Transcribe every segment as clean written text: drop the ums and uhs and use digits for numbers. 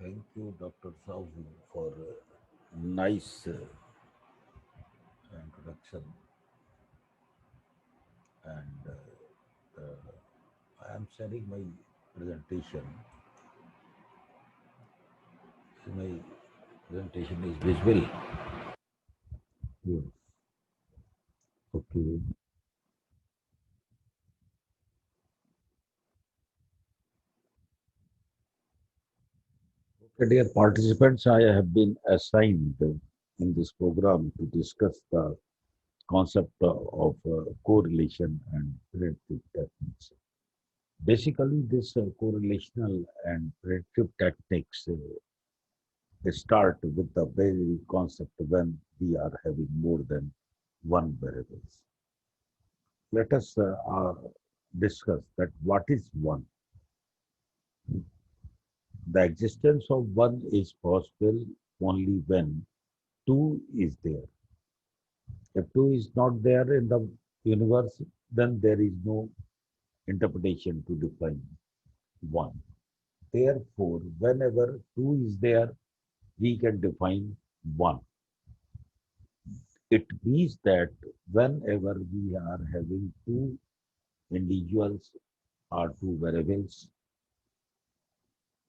Thank you, Dr. Sahu, for nice introduction. And I am sharing my presentation. So my presentation is visible. Yes. Okay. Okay, dear participants, I have been assigned in this program to discuss the concept of correlation and predictive techniques. Basically, this correlational and predictive techniques start with the very concept when we are having more than one variables. Let us discuss that what is one. The existence of one is possible only when two is there. If two is not there in the universe, then there is no interpretation to define one. Therefore, whenever two is there, we can define one. It means that whenever we are having two individuals or two variables,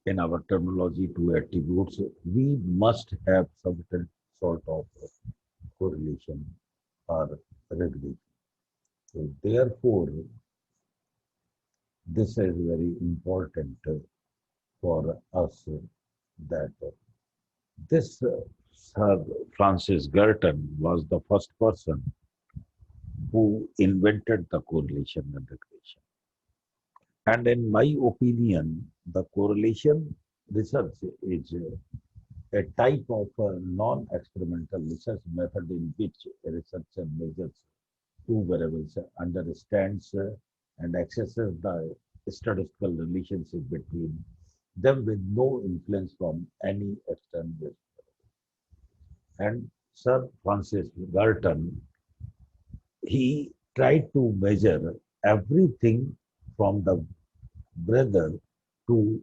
in our terminology, two attributes, we must have some sort of correlation or regulation. So therefore, this is very important for us that this Sir Francis Galton was the first person who invented the correlation and regulation. And in my opinion, the correlation research is a type of non-experimental research method in which a researcher measures two variables, understands and accesses the statistical relationship between them with no influence from any external. And Sir Francis Galton, he tried to measure everything from the brother to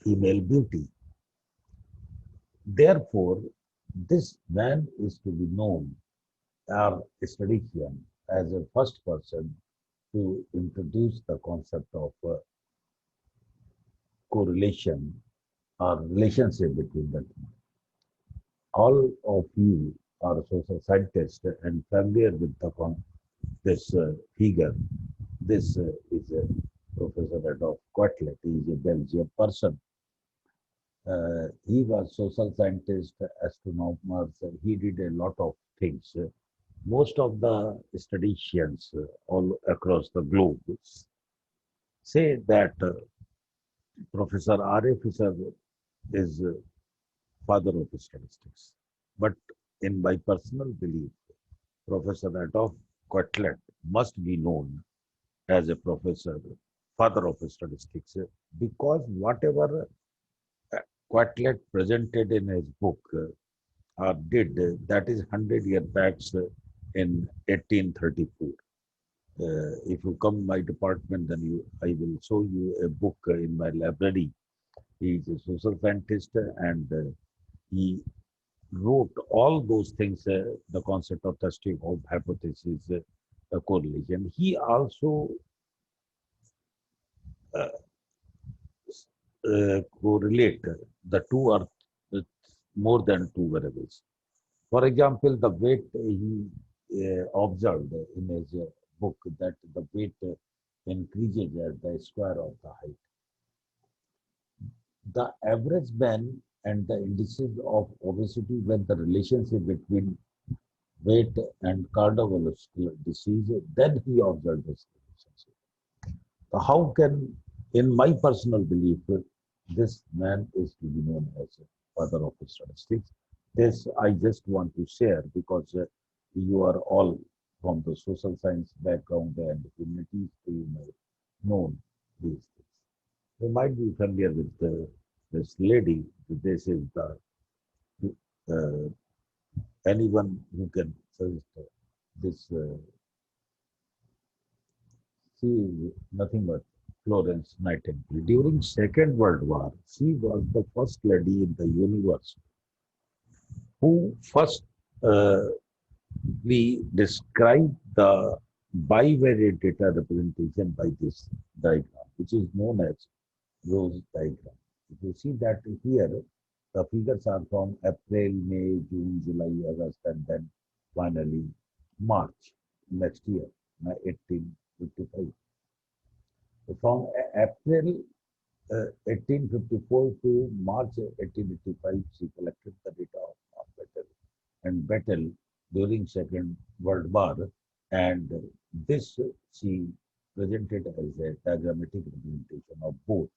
female beauty. Therefore, this man is to be known or statistician as a first person to introduce the concept of correlation or relationship between the two. All of you are social scientists and familiar with this figure. This is Professor Adolf Quetelet. He is a Belgian person. He was social scientist, astronomer. He did a lot of things. Most of the statisticians all across the globe say that Professor R.A. Fisher is father of statistics. But in my personal belief, Professor Adolf Quetelet must be known as a professor, father of statistics, because whatever Quetelet presented in his book did, that is 100 years back in 1834. If you come my department, then I will show you a book in my library. He is a social scientist and he wrote all those things, the concept of testing of hypothesis, correlation. He also uh, correlate the two or more than two variables. For example, the weight he observed in his book that the weight increases as the square of the height. The average man and the indices of obesity when the relationship between weight and cardiovascular disease, then he observed this relationship. So how can, in my personal belief, this man is to be known as a father of statistics. This I just want to share because you are all from the social science background and humanities, so you may know these things. You might be familiar with this lady. This is the uh, anyone who can suggest this. She is nothing but Florence Nightingale. During Second World War, she was the first lady in the universe who first uh, we described the bivariate data representation by this diagram, which is known as Rose diagram. If you see that here, the figures are from April, May, June, July, August, and then finally March next year, 1855. From April 1854 to March 1885, she collected the data of battle and battle during Second World War, and this she presented as a diagrammatic representation of both.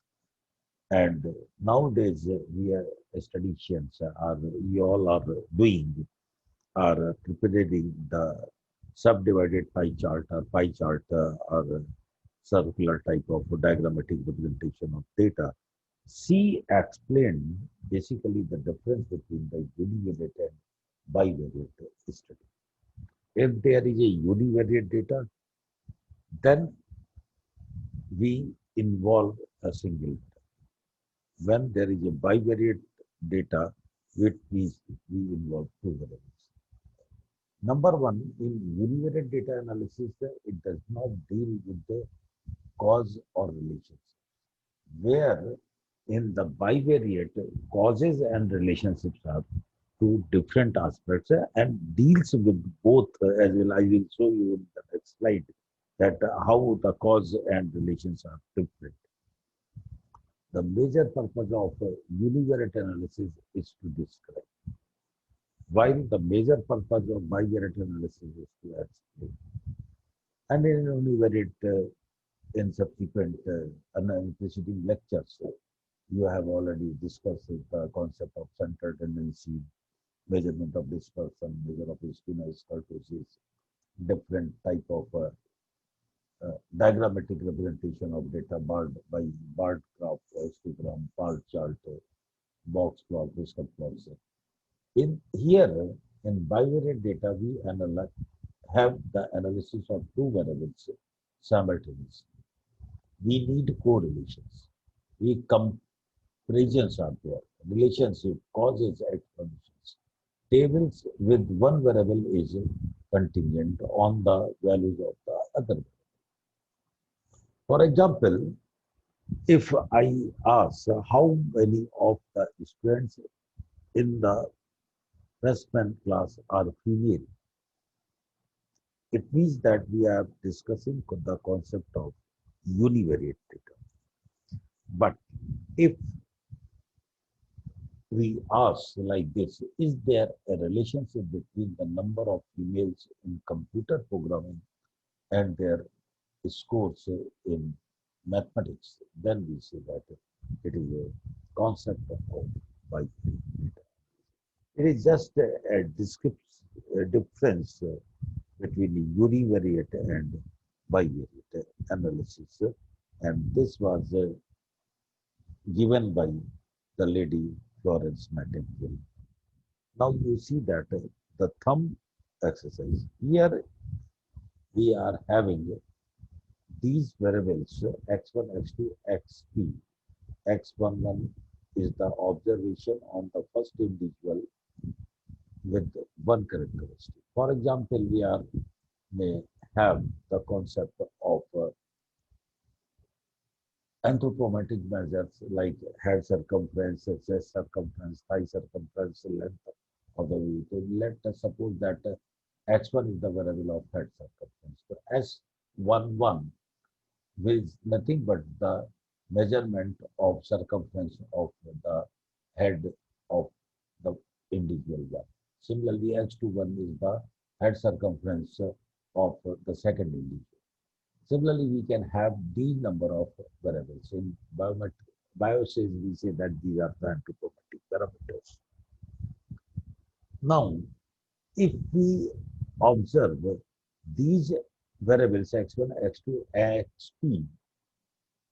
And nowadays, we are statisticians are we all are doing are preparing the subdivided pie chart or or circular type of diagrammatic representation of data. She explained basically the difference between the univariate and bivariate study. If there is a univariate data, then we involve a single. When there is a bivariate data, which means we involve two variables. Number one, in univariate data analysis, it does not deal with the cause or relationship. Where in the bivariate, causes and relationships are two different aspects and deals with both as well. I will show you in the next slide that how the cause and relations are different. The major purpose of univariate analysis is to describe, while the major purpose of bivariate analysis is to explain. And in univariate, in subsequent preceding lectures, you have already discussed the concept of central tendency, measurement of dispersion, measure of spinous kurtosis, different type of diagrammatic representation of data by bar graph, histogram, bar chart, box plot, whisker plots. In here, in bivariate data, we have the analysis of two variables simultaneously. We need correlations. We comparisons are there. Relationship, causes, explanations. Tables with one variable is contingent on the values of the other. For example, if I ask how many of the students in the freshman class are female, it means that we are discussing the concept of univariate data. But if we ask like this, is there a relationship between the number of females in computer programming and their scores in mathematics? Then we say that it is a concept of bivariate data. It is just a difference between univariate and bivariate analysis. And this was given by the lady Florence Nightingale. Now you see that the thumb exercise. Here we are having these variables x1, x2, xp. X11 is the observation on the first individual with one characteristic. For example, we are may have the concept of anthropometric measures like head circumference, chest circumference, thigh circumference, length of the vehicle. Let us suppose that x1 is the variable of head circumference. So S11 is nothing but the measurement of circumference of the head of the individual one. Similarly, H21 is the head circumference of the second individual. Similarly, we can have the number of variables. In bioscience, we say that these are the anthropometric parameters. Now, if we observe these variables x1, x2, xp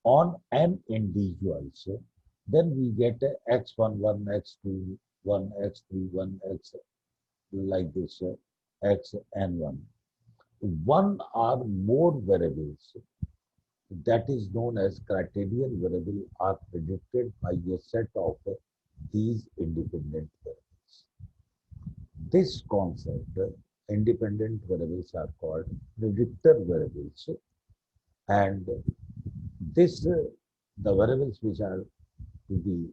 on n individuals, then we get x11, x2, 1, x3, 1, x like this, xn1. One or more variables that is known as criterion variable are predicted by a set of these independent variables. This concept, independent variables are called predictor variables, and this the variables which are to be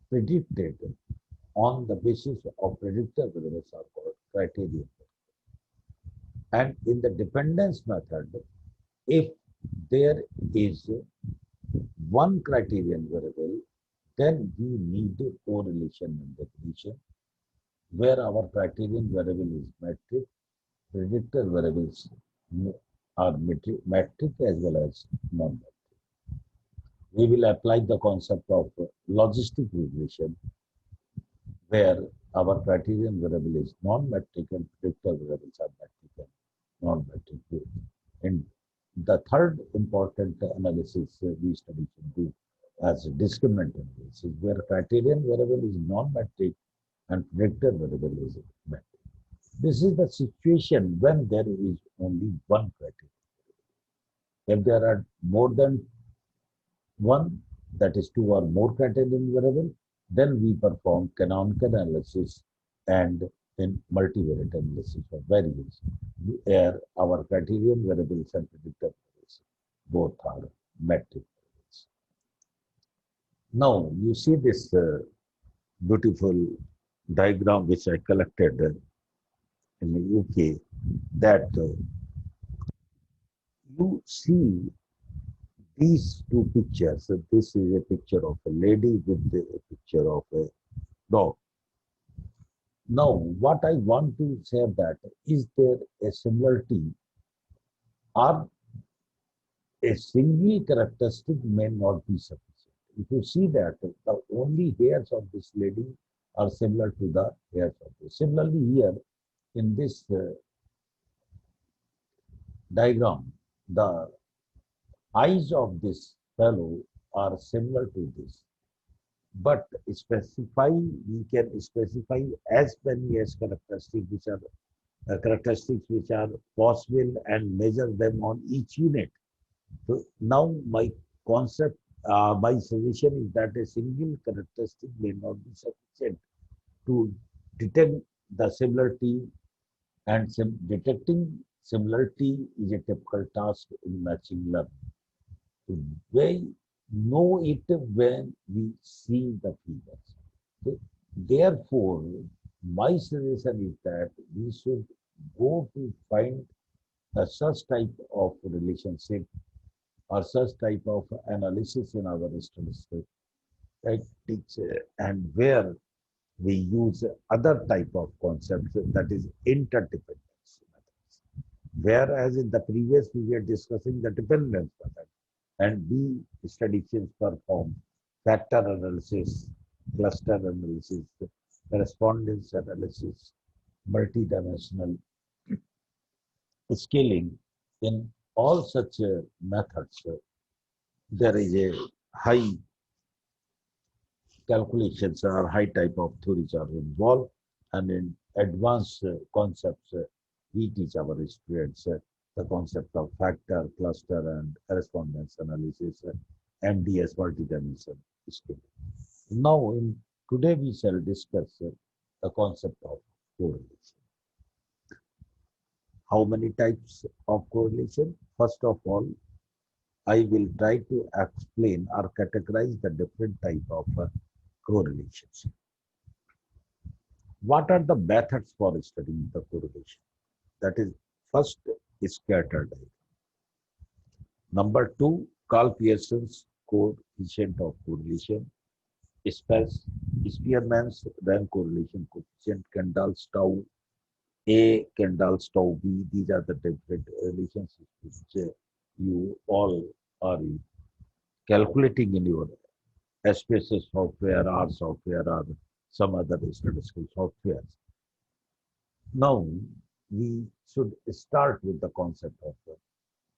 predicted on the basis of predictor variables are called criterion. And in the dependence method, if there is one criterion variable, then we need a correlation and definition where our criterion variable is metric, predictor variables are metric as well as non-metric. We will apply the concept of logistic regression where our criterion variable is non-metric and predictor variables are metric and non-metric. And the third important analysis we study should do as a discriminant analysis, where criterion variable is non-metric and predictor variable is metric. This is the situation when there is only one criterion. If there are more than one, that is two or more criterion variable, then we perform canonical analysis and in multivariate analysis of variables, where our criterion variables and predictor variables both are metric variables. Now, you see this beautiful diagram which I collected in the UK, that you see these two pictures. So this is a picture of a lady with a picture of a dog. Now, what I want to say that is there a similarity or a single characteristic may not be sufficient. If you see that the only hairs of this lady are similar to the hairs of this. Similarly, here in this diagram, the eyes of this fellow are similar to this. But we can specify as many as characteristics which are possible and measure them on each unit. So now my concept, my suggestion is that a single characteristic may not be sufficient to detect the similarity, and detecting similarity is a typical task in machine learning. We know it when we see the figures. So, therefore, my suggestion is that we should go to find a such type of relationship or such type of analysis in our statistics, tactics, and where we use other type of concepts, that is interdependence methods. Whereas in the previous we were discussing the dependence method, and we statisticians perform factor analysis, cluster analysis, correspondence analysis, multidimensional scaling. In all such methods, there is a high calculations or high type of theories are involved, and in advanced concepts, we teach our students the concept of factor, cluster, and correspondence analysis, MDS, multidimensional scaling. Now, today we shall discuss the concept of correlation. How many types of correlation? First of all, I will try to explain or categorize the different type of correlations. What are the methods for studying the correlation? That is, first is scatter diagram. Number two, Carl Pearson's coefficient of correlation. Spearman's rank correlation coefficient, Kendall's tau A, Kendall's tau B. These are the different relationships which you all are calculating in your SPSS software, R software, or some other statistical softwares. Now, we should start with the concept of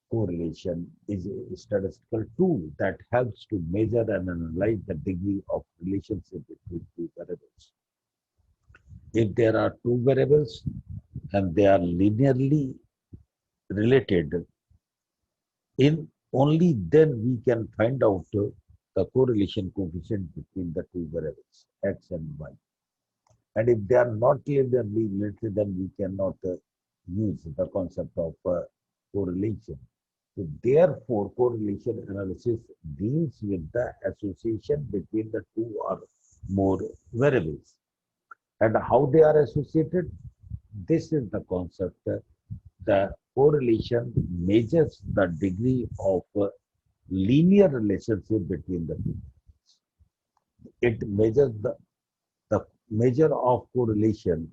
correlation is a statistical tool that helps to measure and analyze the degree of relationship between two variables. If there are two variables and they are linearly related in Only then we can find out the correlation coefficient between the two variables, x and y. And if they are not clearly related, then we cannot use the concept of correlation. So therefore, correlation analysis deals with the association between the two or more variables. And how they are associated? This is the concept. The correlation measures the degree of linear relationship between the two. It measures the measure of correlation.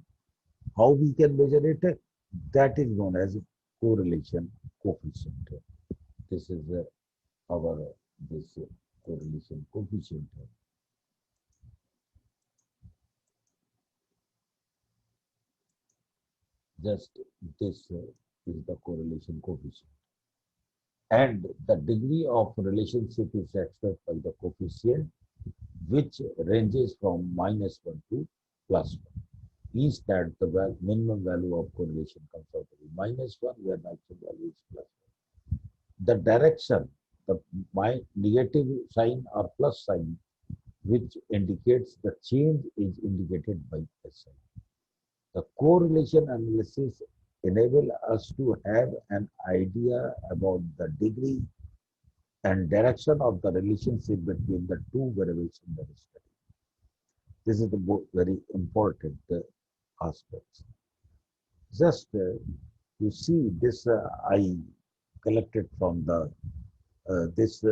How we can measure it? That is known as correlation coefficient. This is our this correlation coefficient. Just this is the correlation coefficient. And the degree of relationship is expressed by the coefficient, which ranges from -1 to +1. Means that the minimum value of correlation comes out to be -1, where maximum value is +1. The direction, the negative sign or plus sign, which indicates the change, is indicated by a sign. The correlation analysis enable us to have an idea about the degree and direction of the relationship between the two variables in the study. This is the very important aspects. Just you see this I collected from the this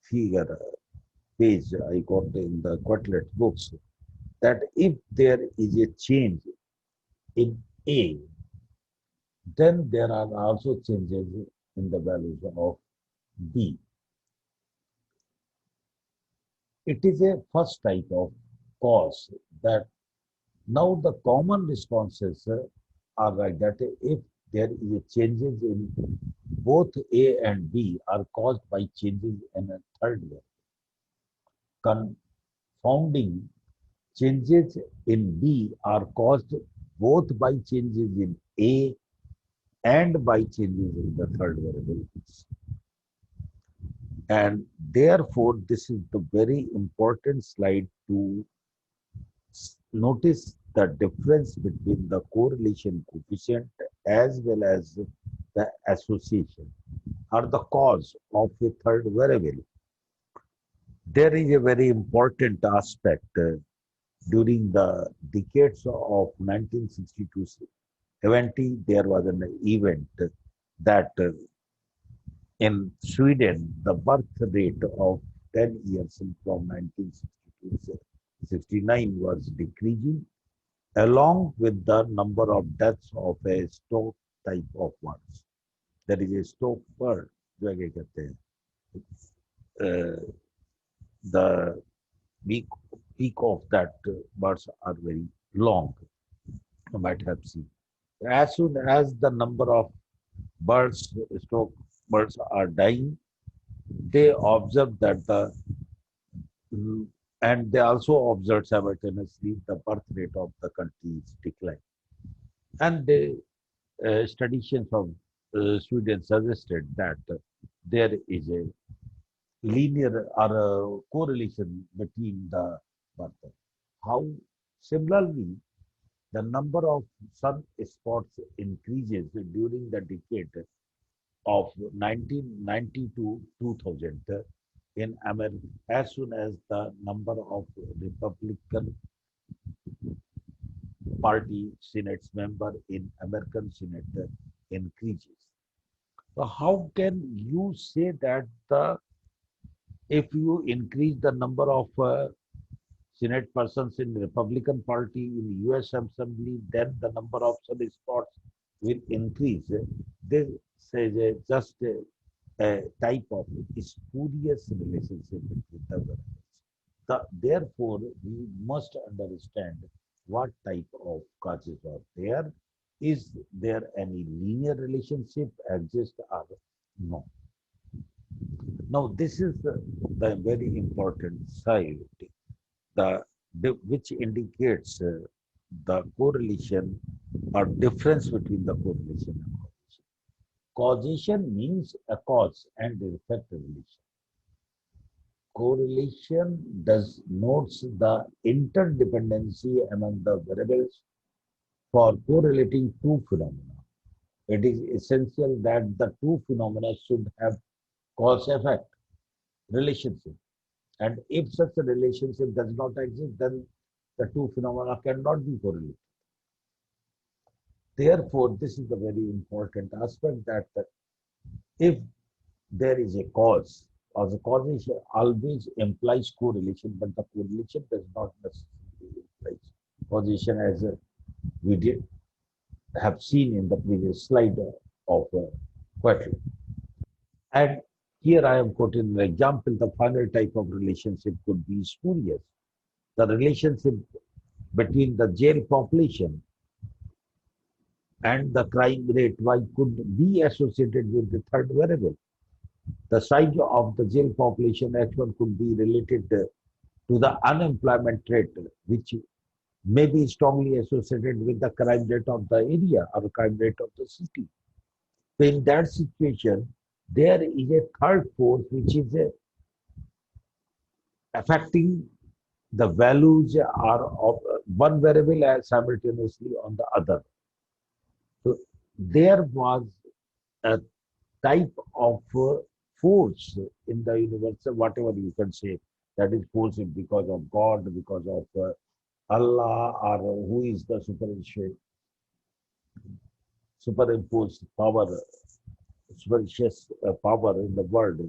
figure page I got in the Quetelet books, that if there is a change in A, then there are also changes in the values of B. It is a first type of cause that now the common responses are like that if there is a changes in both A and B are caused by changes in a third variable. Confounding changes in B are caused both by changes in A and by changes in the third variable. And therefore, this is the very important slide to notice the difference between the correlation coefficient as well as the association or the cause of a third variable. There is a very important aspect during the decades of 1960 to 70. There was an event that in Sweden, the birth rate of 10 years from 1960 to 69 was decreasing, along with the number of deaths of a stroke type of birds. There is a stroke bird, जो क्या कहते हैं, the peak of that birds are very long. You might have seen. As soon as the number of birds, stroke birds are dying, they observe that and they also observe simultaneously the birth rate of the country is declining. And the studies of Sweden suggested that there is a linear or a correlation between the birth. How similarly, the number of sunspots increases during the decade of 1990 to 2000 in America as soon as the number of Republican Party Senate member in American Senate increases. So how can you say that if you increase the number of Senate persons in the Republican Party in U.S. Assembly, then the number of sunspots will increase? This is just a type of spurious relationship between the variables. Therefore, we must understand what type of causes are there. Is there any linear relationship exist or no? Now, this is the very important side, which indicates the correlation or difference between the correlation and causation. Causation means a cause and effect relation. Correlation does notes the interdependency among the variables for correlating two phenomena. It is essential that the two phenomena should have cause-effect relationship. And if such a relationship does not exist, then the two phenomena cannot be correlated. Therefore, this is a very important aspect that if there is a cause, or the causation always implies correlation, but the correlation does not necessarily imply causation, as we did have seen in the previous slide of Quetelet. And here I am quoting an example. The final type of relationship could be spurious. The relationship between the jail population and the crime rate Y could be associated with the third variable. The size of the jail population H1 could be related to the unemployment rate, which may be strongly associated with the crime rate of the area or crime rate of the city. So in that situation, there is a third force which is affecting the values are of one variable as simultaneously on the other. So there was a type of force in the universe, whatever you can say, that is force because of God, because of Allah, or who is the superimposed power, superstitious power in the world,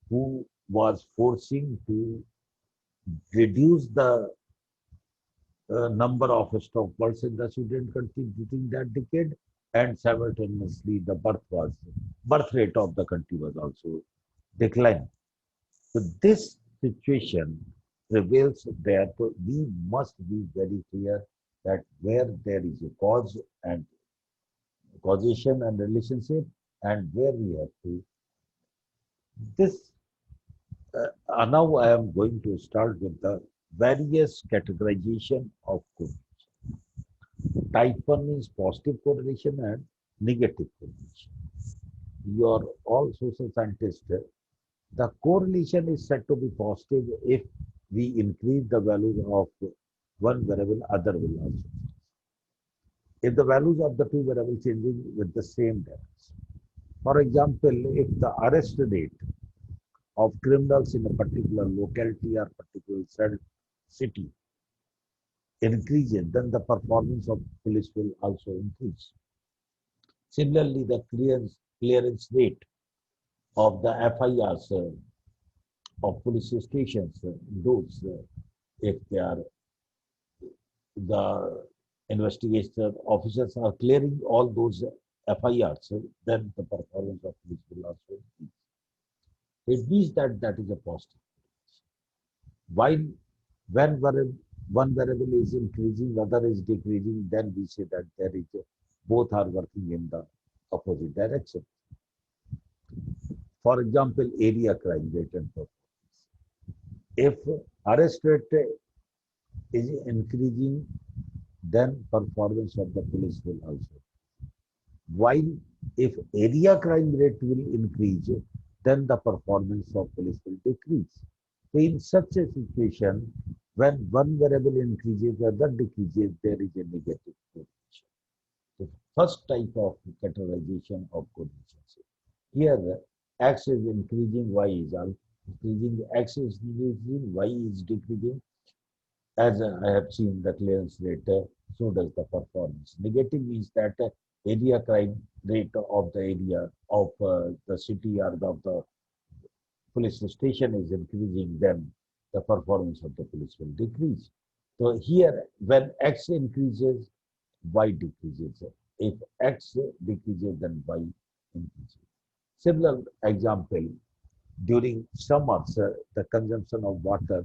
who was forcing to reduce the number of stoppers in the student country during that decade, and simultaneously the birth rate of the country was also declining. So this situation reveals that we must be very clear that where there is a cause and causation and relationship, and where we have to this now I am going to start with the various categorization of correlation. Type 1 is positive correlation and negative correlation. You are all social scientists. The correlation is said to be positive if we increase the value of one variable, other will also increase. If the values of the two variables changing with the same direction. For example, if the arrest rate of criminals in a particular locality or particular city increases, then the performance of police will also increase. Similarly, the clearance rate of the FIRs of police stations, those if they are the investigation officers are clearing all those FIRs, then the performance of police will also increase. It means that that is a positive. While when one variable is increasing, other is decreasing, then we say that there is both are working in the opposite direction. For example, area crime rate and performance. If arrest rate is increasing, then performance of the police will also. While if area crime rate will increase, then the performance of police will decrease. So in such a situation, when one variable increases, the other decreases, there is a negative correlation. The first type of categorization of correlation. Here, X is increasing, Y is increasing, X is increasing, Y is decreasing. As I have seen the clearance rate, so does the performance. Negative means that area crime rate of the area of the city or of the police station is increasing, then the performance of the police will decrease. So here, when X increases, Y decreases. If X decreases, then Y increases. Similar example, during summers, the consumption of water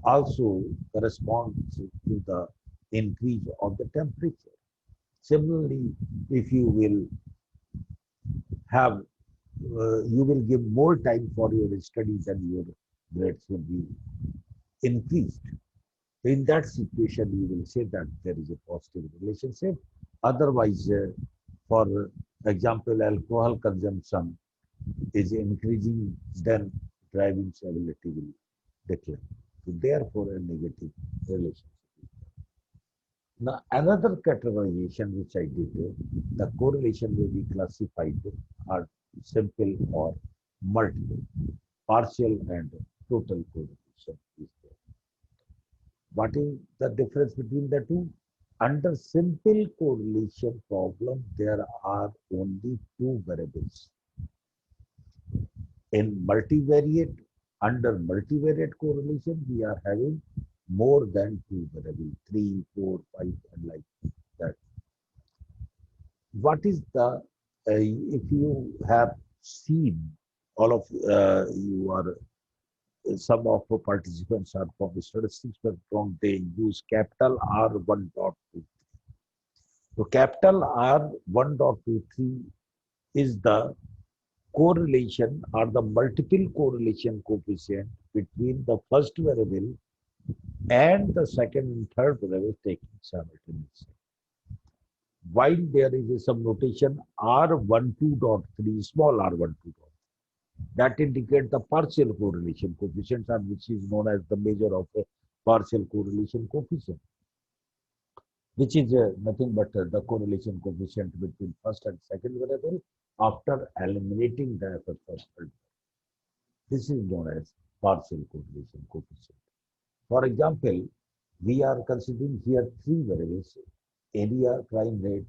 also corresponds to the increase of the temperature. Similarly, if you will have, you will give more time for your studies and your grades will be increased. In that situation, you will say that there is a positive relationship. Otherwise, for Example, alcohol consumption is increasing, then driving ability will decline. So therefore, a negative relationship. Now, another categorization which I did, the correlation may be classified are simple or multiple, partial and total correlation is there. What is the difference between the two? Under simple correlation problem, there are only two variables. In multivariate, under multivariate correlation, we are having more than two variables, three, four, five, and like that. What is the, if you have seen, all of you are, some of the participants are from the statistics background, they use capital R1.23. So capital R1.23 is the correlation or the multiple correlation coefficient between the first variable and the second and third variable taken simultaneously. While there is some notation R12.3, small R12, that indicates the partial correlation coefficient, and which is known as the measure of a partial correlation coefficient, which is nothing but the correlation coefficient between first and second variable after eliminating the first variable. This is known as partial correlation coefficient. For example, we are considering here three variables: area, crime rate,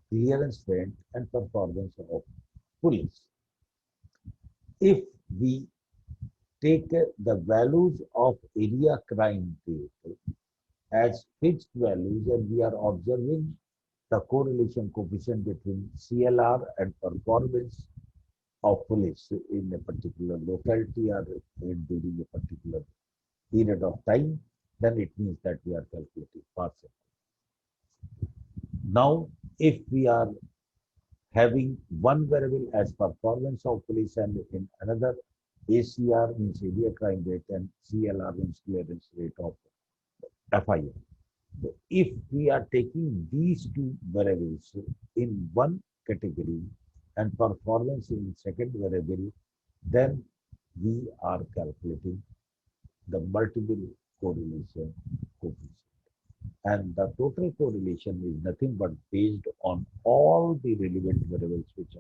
clearance rate, and performance of police. If we take the values of area crime rate as fixed values, and we are observing the correlation coefficient between CLR and performance of police in a particular locality or during a particular period of time, then it means that we are calculating partial. Now, if we are having one variable as performance of police and in another ACR means area crime rate and CLR means clearance rate of FIR. So if we are taking these two variables in one category and performance in second variable, then we are calculating the multiple correlation coefficient. And the total correlation is nothing but based on all the relevant variables, which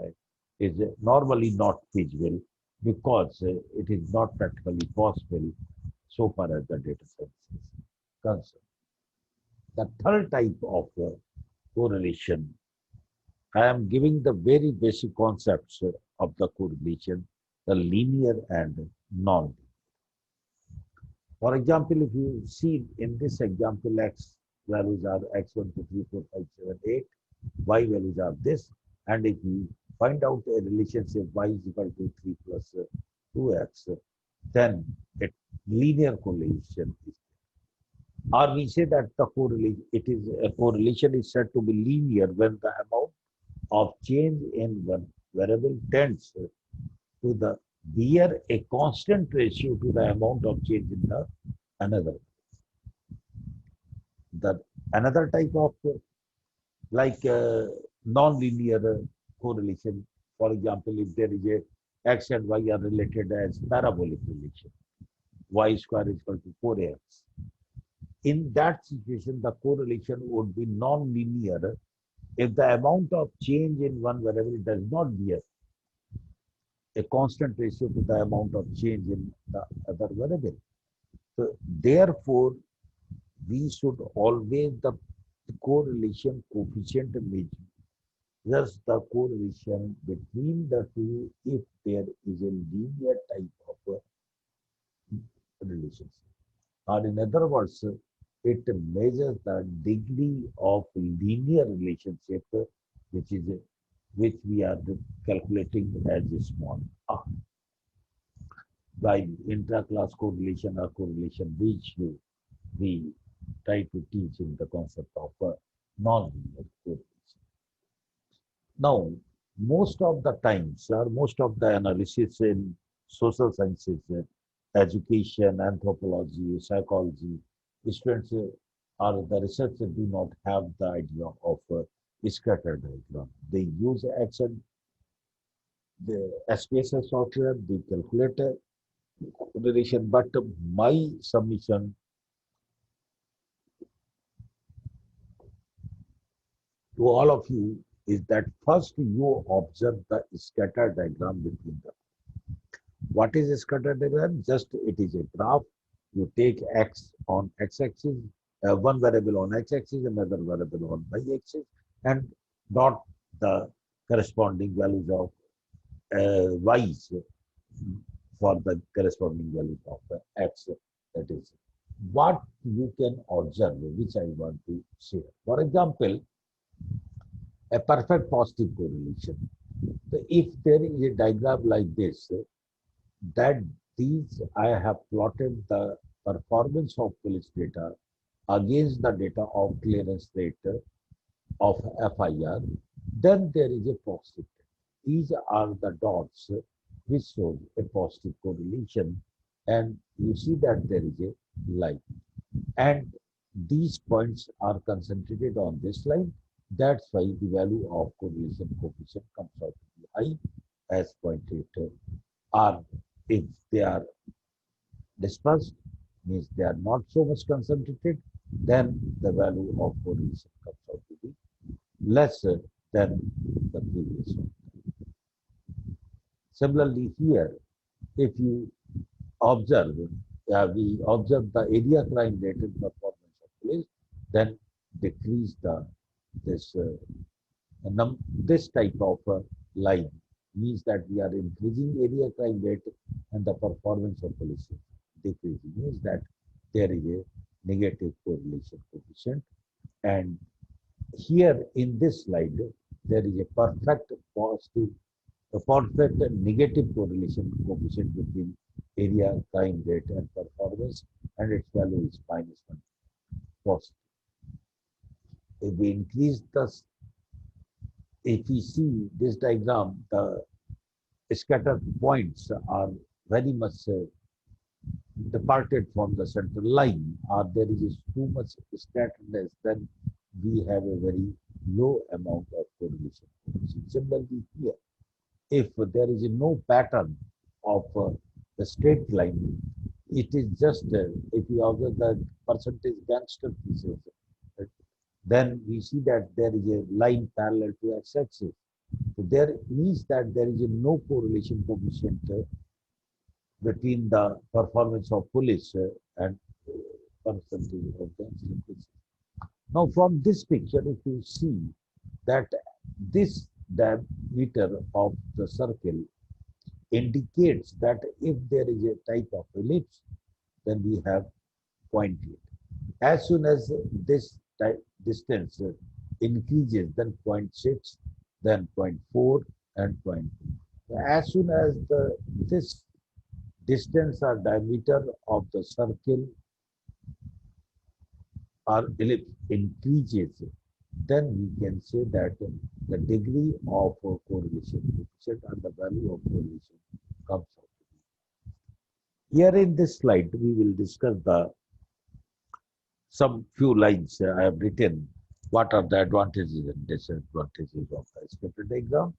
is normally not feasible because it is not practically possible so far as the data science is concerned. The third type of correlation, I am giving the very basic concepts of the correlation, the linear and non-linear. For example, if you see in this example, x values are x1, 2, 3, 4, 5, 7, 8, y values are this, and if we find out a relationship y is equal to 3 plus 2x, then a linear correlation is. Or we say that the correlation, it is a correlation is said to be linear when the amount of change in one variable tends to the bear a constant ratio to the amount of change in the another. The another type of like non-linear correlation. For example, if there is a x and y are related as parabolic relation, y square is equal to 4x. In that situation, the correlation would be non-linear if the amount of change in one variable does not bear a constant ratio to the amount of change in the other variable. So therefore, we should always the correlation coefficient measures the correlation between the two if there is a linear type of relationship. Or in other words, it measures the degree of linear relationship which is which we are calculating as a small r. By intra-class correlation or correlation which we try to teach in the concept of non-linear correlation. Now, most of the times or most of the analysis in social sciences, education, anthropology, psychology, students or the researchers do not have the idea of scatter diagram. They use X and the SPSS software, they calculate a correlation. But my submission to all of you is that first you observe the scatter diagram between them. What is a scatter diagram? Just it is a graph. You take X on X-axis, one variable on X-axis, another variable on Y-axis, and dot the corresponding values of Y's for the corresponding values of X. That is what you can observe, which I want to share. For example, a perfect positive correlation. So if there is a diagram like this, that these I have plotted the performance of police data against the data of clearance rate of FIR, then there is a positive. These are the dots which show a positive correlation, and you see that there is a line. And these points are concentrated on this line. That's why the value of correlation coefficient comes out to be high as 0.8. Or if they are dispersed, means they are not so much concentrated, then the value of correlation comes out to be lesser than the previous one. Similarly, here, if you observe, we observe the area crime rated performance of police, then decrease the this this type of line means that we are increasing area crime rate and the performance of police is decreasing means that there is a negative correlation coefficient. And here in this slide, there is a perfect positive, a perfect negative correlation coefficient between area crime rate and performance, and its value is -1 positive. If we increase the, if we see this diagram, the scattered points are very much departed from the central line, or there is too much scatteredness, then we have a very low amount of correlation. Similarly, here, if there is no pattern of the straight line, it is just if you observe the percentage gangster pieces, uh, then we see that there is a line parallel to x-axis. So there means that there is a no correlation coefficient between the performance of police and percentage of gangster pieces. Now, from this picture, if you see that this diameter of the circle indicates that if there is a type of ellipse, then we have 0.8. As soon as this distance increases, then 0.6, then 0.4, and 0.2. As soon as this distance or diameter of the circle or ellipse increases, then we can say that the degree of correlation coefficient and the value of correlation comes out. Here in this slide, we will discuss the some few lines I have written. What are the advantages and disadvantages of the scatter diagram?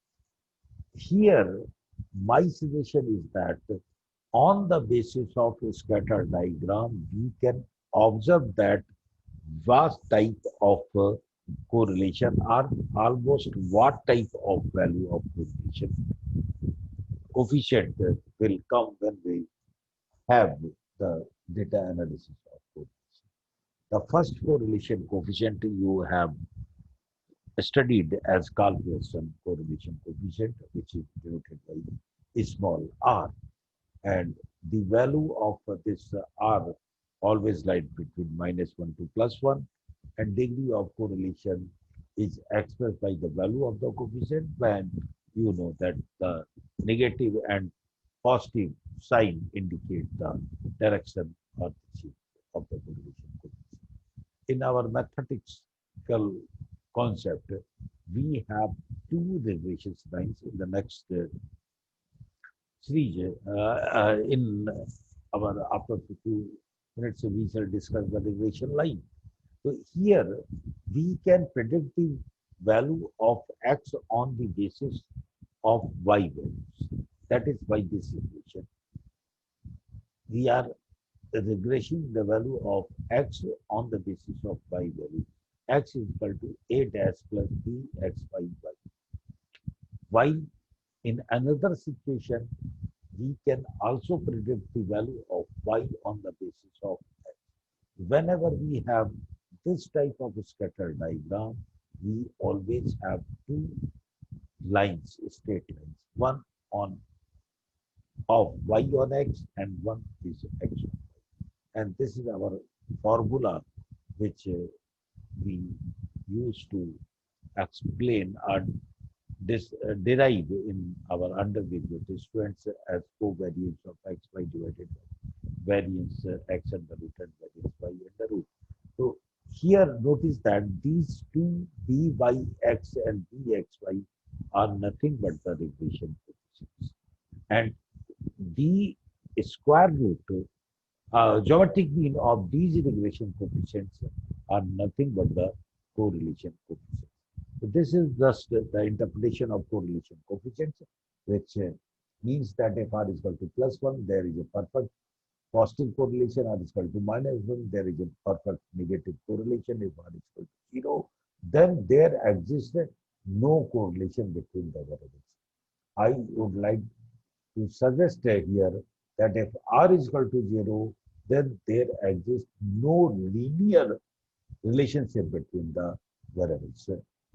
Here, my suggestion is that on the basis of a scatter diagram, we can observe that vast type of correlation or almost what type of value of correlation coefficient will come when we have the data analysis of correlation. The first correlation coefficient you have studied as Carl Pearson correlation coefficient, which is denoted by small r. And the value of this r always lies between -1 to +1, and degree of correlation is expressed by the value of the coefficient when you know that the negative and positive sign indicate the direction or the shape of the correlation coefficient. In our mathematical concept, we have two regression lines in the next series. In our after few minutes, we shall discuss the regression line. So here we can predict the value of x on the basis of y values. That is why this equation. We are regressing the value of x on the basis of y value. X is equal to a dash plus b x by y. While in another situation, we can also predict the value of y on the basis of x. Whenever we have this type of scatter diagram, we always have two lines, straight lines, one on of y on x and one is x on y. And this is our formula which we use to explain or derive in our undergraduate students as covariance of x y divided by variance x under root and variance y under root. So here notice that these two byx and bxy are nothing but the regression coefficients. And the square root, geometric mean of these regression coefficients are nothing but the correlation coefficients. So this is just the interpretation of correlation coefficients, which means that if r is equal to plus 1, there is a perfect positive correlation, r is equal to minus 1, there is a perfect negative correlation. If r is equal to 0, then there exists no correlation between the variables. I would like to suggest here that if r is equal to 0, then there exists no linear relationship between the variables.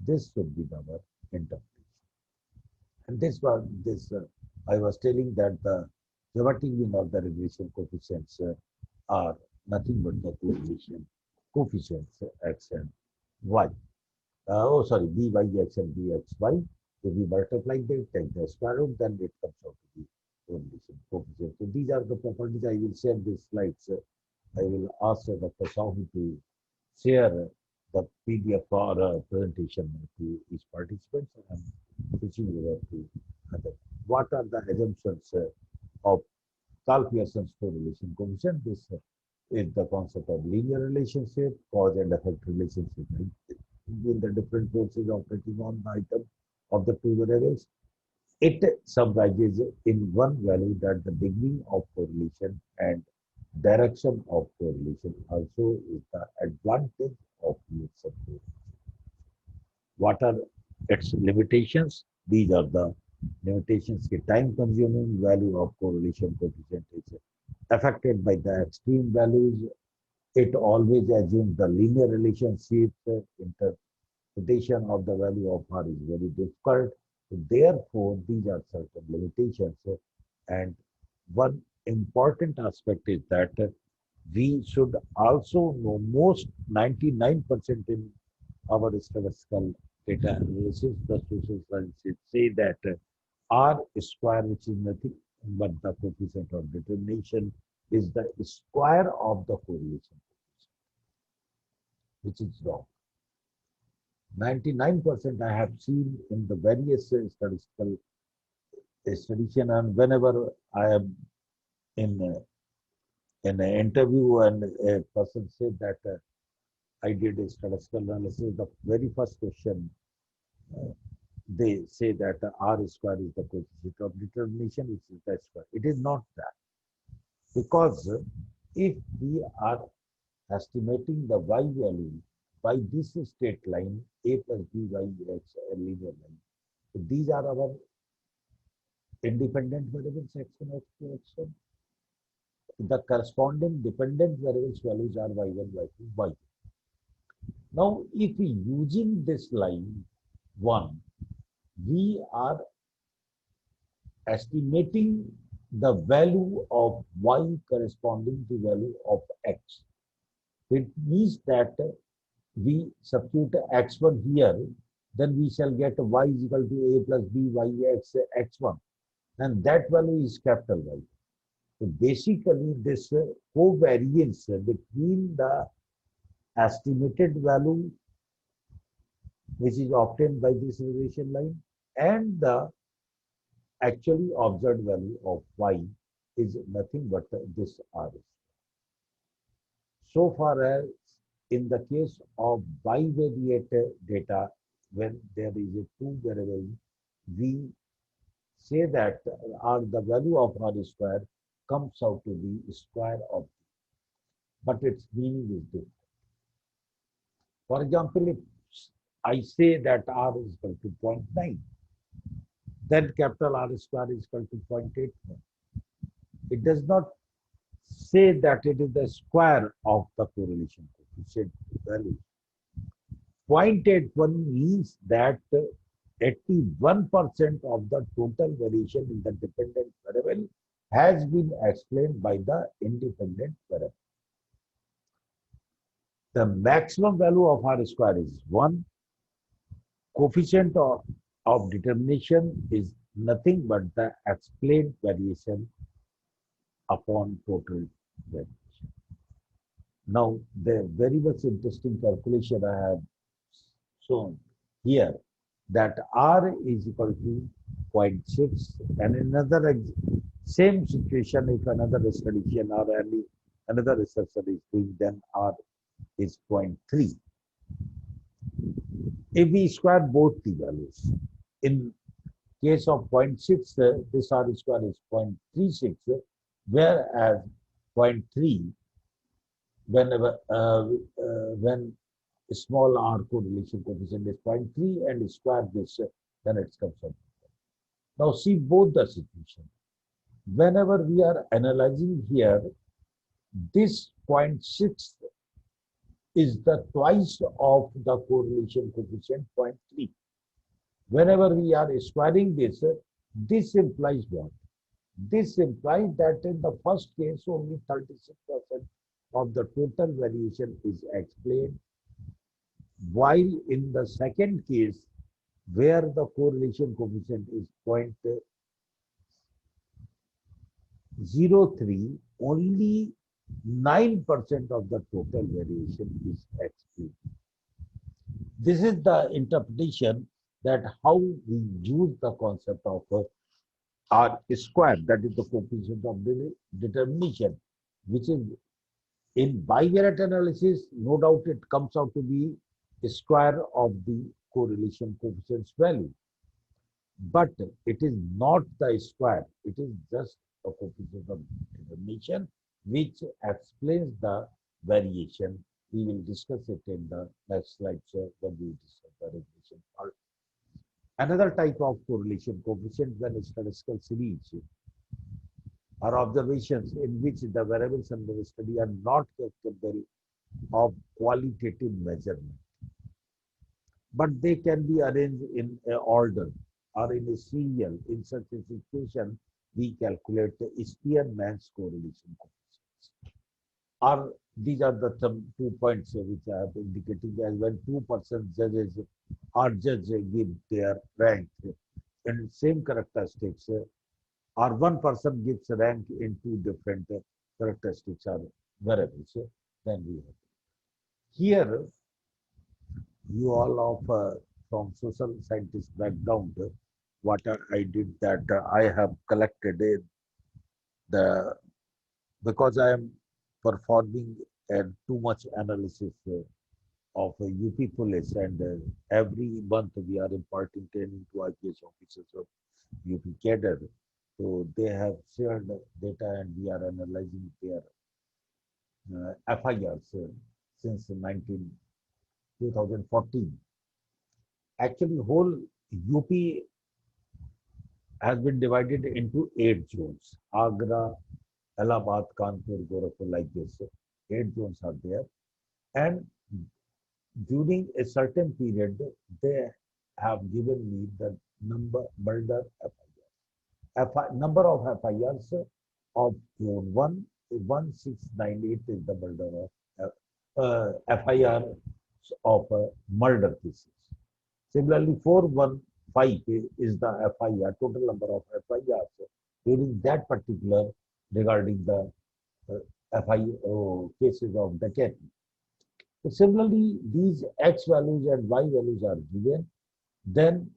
This should be our interpretation. And I was telling that the geometric mean of the regression coefficients are nothing but the correlation coefficients x and y. By x and bxy. If we multiply them, take the square root, then it comes out to be correlation coefficient. So these are the properties. I will share these slides. I will ask Dr. Sahu to share the PDF or presentation to each participant and switching over to other. What are the assumptions of Carl Pearson's correlation coefficient? This is the concept of linear relationship, cause and effect relationship between the different forces operating on the item of the two variables. It summarizes in one value that the degree of correlation and direction of correlation also is the advantage of mixed correlation. What are its limitations? These are the limitations. The time consuming value of correlation coefficient is affected by the extreme values. It always assumes the linear relationship. Interpretation of the value of R is very difficult. Therefore, these are certain limitations. And one important aspect is that we should also know most 99% in our statistical data analysis, the social sciences say that R square, which is nothing but the coefficient of determination, is the square of the correlation, which is wrong. 99% I have seen in the various statistical studies, and whenever I am in an interview and a person said that I did a statistical analysis, the very first question they say that R square is the coefficient of determination, which is the square. It is not that. Because if we are estimating the y value by this straight line, a plus b y x, a linear line. So these are our independent variables x1, x2, x1. The corresponding dependent variables values are y1, y2, y2. Now, if we using this line 1, we are estimating the value of y corresponding to value of x. It means that we substitute x1 here, then we shall get y is equal to a plus b y x x1, and that value is capital Y. So basically, this covariance between the estimated value, which is obtained by this regression line, and the actually observed value of y is nothing but this R. So far as in the case of bivariate data, when there is a two variable, we say that the value of r square comes out to be square of, but its meaning is different. For example, if I say that r is equal to zero point 0.9, then capital R square is equal to 0.81. It does not say that it is the square of the correlation coefficient value. 0.81 means that 81% of the total variation in the dependent variable has been explained by the independent variable. The maximum value of R square is 1. Coefficient of determination is nothing but the explained variation upon total variation. Now, the very much interesting calculation I have shown here, that R is equal to 0.6, and another same situation, if another study or any another researcher is doing, then R is 0.3. If we square both the values, in case of 0.6, this R square is 0.36, whereas 0.3, when small r correlation coefficient is 0.3 and square this, then it comes out. Now see both the situation. Whenever we are analyzing here, this 0.6 is the twice of the correlation coefficient 0.3. Whenever we are squaring this implies what? This implies that in the first case, only 36% of the total variation is explained, while in the second case, where the correlation coefficient is 0.03, only 9% of the total variation is explained. This is the interpretation that how we use the concept of R square, that is the coefficient of determination, which is in bivariate analysis, no doubt it comes out to be the square of the correlation coefficient's value. But it is not the square, it is just a coefficient of determination which explains the variation. We will discuss it in the next slide, so when we discuss the regression part. Another type of correlation coefficient, when statistical series are observations in which the variables under the study are not capable of qualitative measurement, but they can be arranged in a order or in a serial. In such a situation, we calculate the Spearman's correlation coefficients. Or these are the 2 points which I have indicated as when 2% judges or judge give their rank and same characteristics, or one person gives a rank in two different characteristics or variables, then we have. Here, you all of from social scientist background, what I did that I have collected because I am performing too much analysis of UP police, and every month we are imparting training to IPS officers of UP cadre. So they have shared data and we are analyzing their FIRs since 2014. Actually, whole UP has been divided into 8 zones. Agra, Allahabad, Kanpur, Gorakhpur, like this. 8 zones are there. And during a certain period, they have given me the murder FIRs. Number of FIRs of zone 1, 1698 is the murder of FIR of murder cases. Similarly, 415 is the FIR, total number of FIRs during that particular regarding the FIR cases of dacoity. So similarly, these X values and Y values are given. Then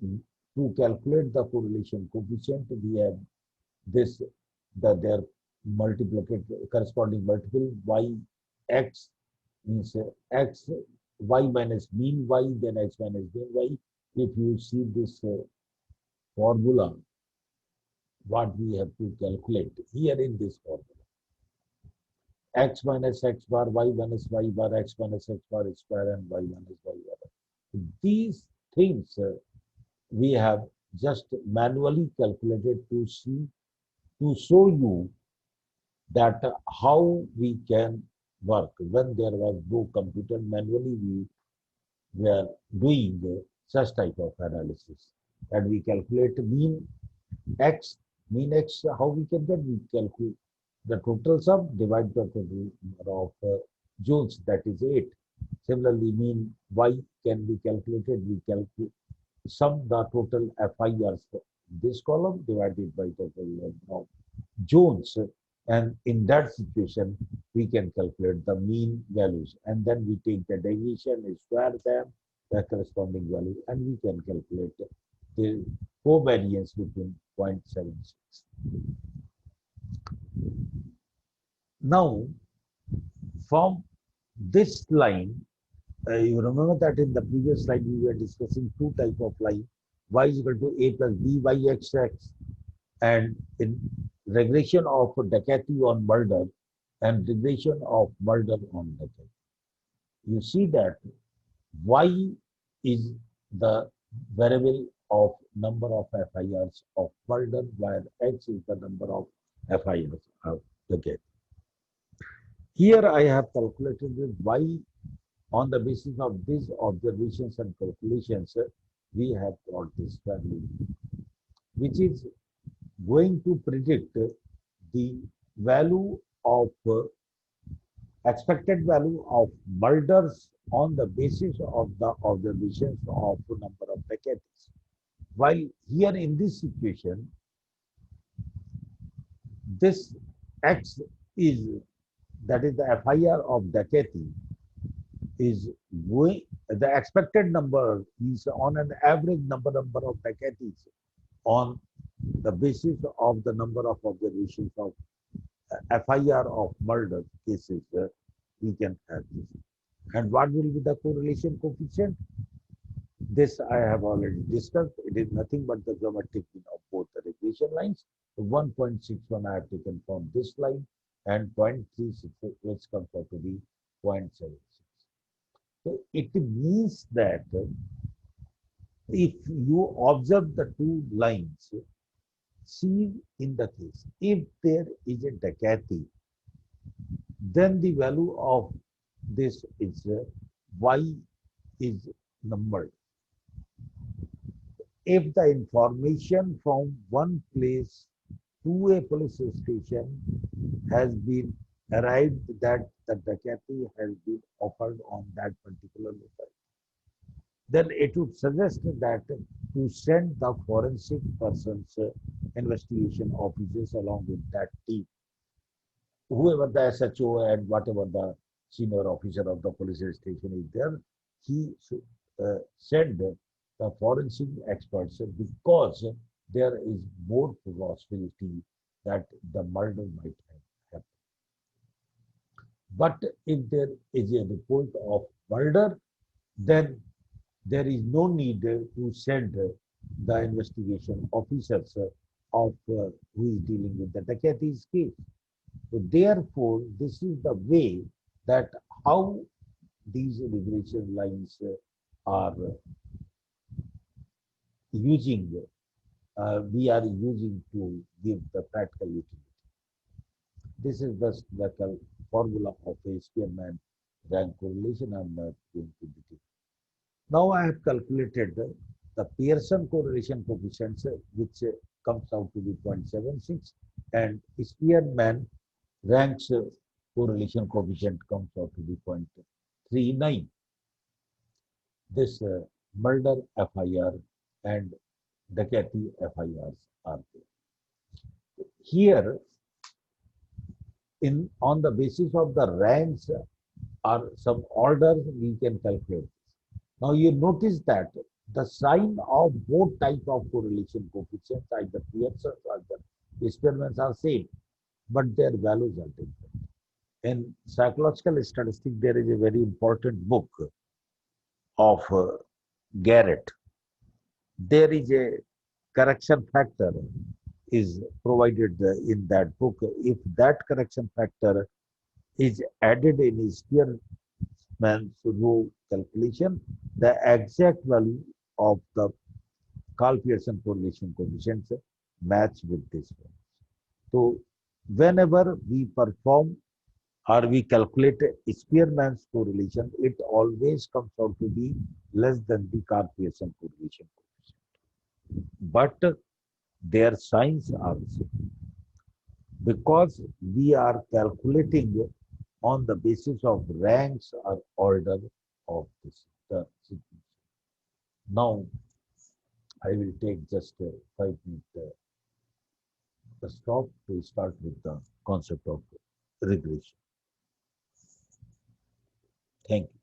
to calculate the correlation coefficient, we have their corresponding multiple Y X means X Y minus mean Y, then X minus mean Y, if you see this formula, what we have to calculate here in this formula, x minus x bar, y minus y bar, x minus x bar square, and y minus y bar. These things we have just manually calculated to see, to show you that how we can work. When there was no computer, manually we were doing such type of analysis. And we calculate x, mean x, how we can get, we calculate the total sum, divide the total number of joules, that is 8. Similarly, mean y can be calculated, we calculate sum the total FIRs for this column divided by total number of joules, and in that situation we can calculate the mean values, and then we take the deviation, square them, the corresponding value, and we can calculate the covariance between 0.76. Now, from this line, you remember that in the previous slide we were discussing two type of line, y is equal to a plus b by x, and in regression of Dacetti on murder and regression of murder on Dacetti. You see that y is the variable of number of FIRs of murder, while x is the number of FIRs of Dacetti. Here I have calculated y on the basis of these observations and calculations. We have got this value, which is going to predict the value of expected value of murders on the basis of the observations of number of Dacetis. While here in this situation, this x is, that is the FIR of Daceity, is going, the expected number is on an average number of Dacetis on the basis of the number of observations of FIR of murder cases. We can have this. And what will be the correlation coefficient? This I have already discussed. It is nothing but the geometric mean of both the regression lines. 1.61 I have taken from this line, and 0.36 which comes out to be 0.76. So it means that if you observe the two lines, see in the case, if there is a Daceity, then the value of this is y is numbered. If the information from one place to a police station has been arrived that the Daceity has been occurred on that particular locality, then it would suggest that to send the forensic persons, investigation officers along with that team, whoever the SHO and whatever the senior officer of the police station is there, he should send the forensic experts, because there is more possibility that the murder might have happened. But if there is a report of murder, then there is no need to send the investigation officers of who is dealing with the Daceiti's case. So therefore, this is the way that how these regression lines are using, we are using to give the practical utility. This is the formula of a Spearman rank correlation. I'm not going to detail. Now I have calculated the Pearson correlation coefficients, which comes out to be 0.76, and Spearman ranks correlation coefficient comes out to be 0.39. This murder FIR and Daceity FIRs are there. Here, on the basis of the ranks or some orders, we can calculate this. Now you notice that the sign of both type of correlation coefficients, either Pearson's or the Spearman's, are same, but their values are different. In psychological statistics, there is a very important book of Garrett. There is a correction factor is provided in that book. If that correction factor is added in Spearman's rule calculation, the exact value of the Carl Pearson correlation coefficients match with this one. So whenever we perform or we calculate Spearman's correlation, it always comes out to be less than the Carl Pearson correlation coefficient. But their signs are the same because we are calculating on the basis of ranks or order of this the sequence. Now I will take just a 5 minute stop to start with the concept of regression. Thank you.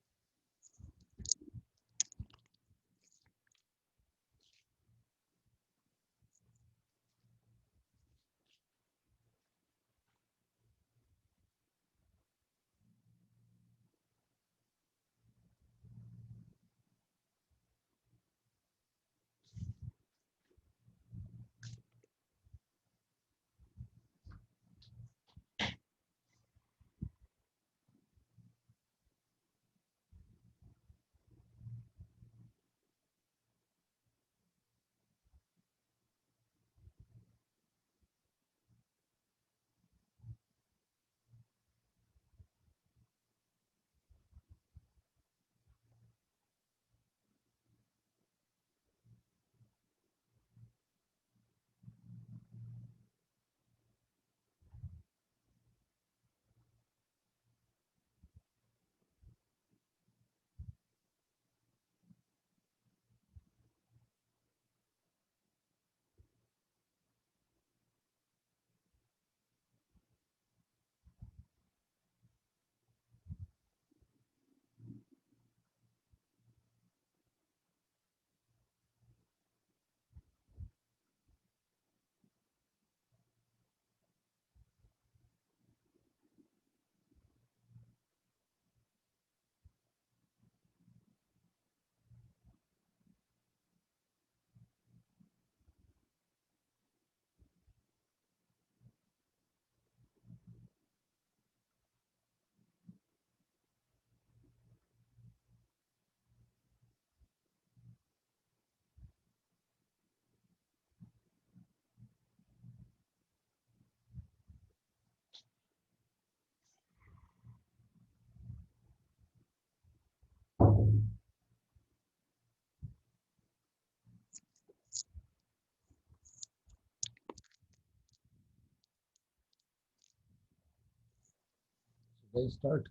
Should I start?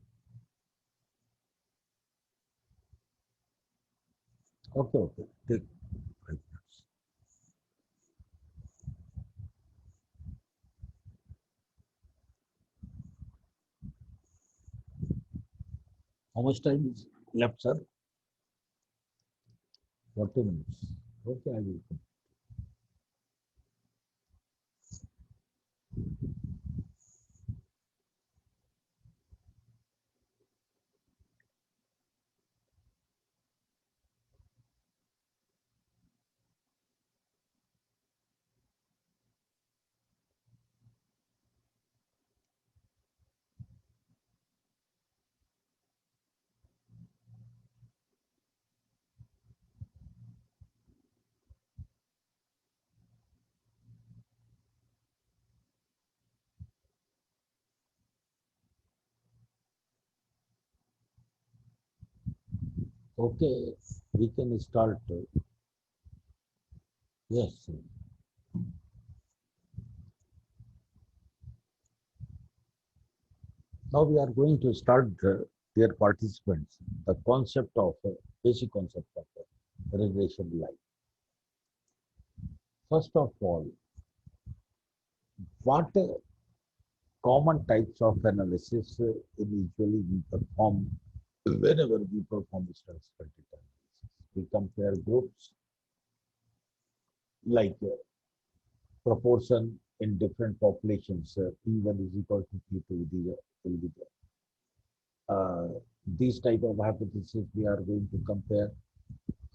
Okay, okay. Take 5 minutes. How much time is left, sir? 40 minutes. Okay, I will. Okay, we can start. Yes. Now we are going to start dear participants, the concept of basic concept of regression line. First of all, what common types of analysis usually we perform whenever we perform statistical data analysis? We compare groups like proportion in different populations. P1 is equal to P2. Will be uh, these type of hypotheses we are going to compare.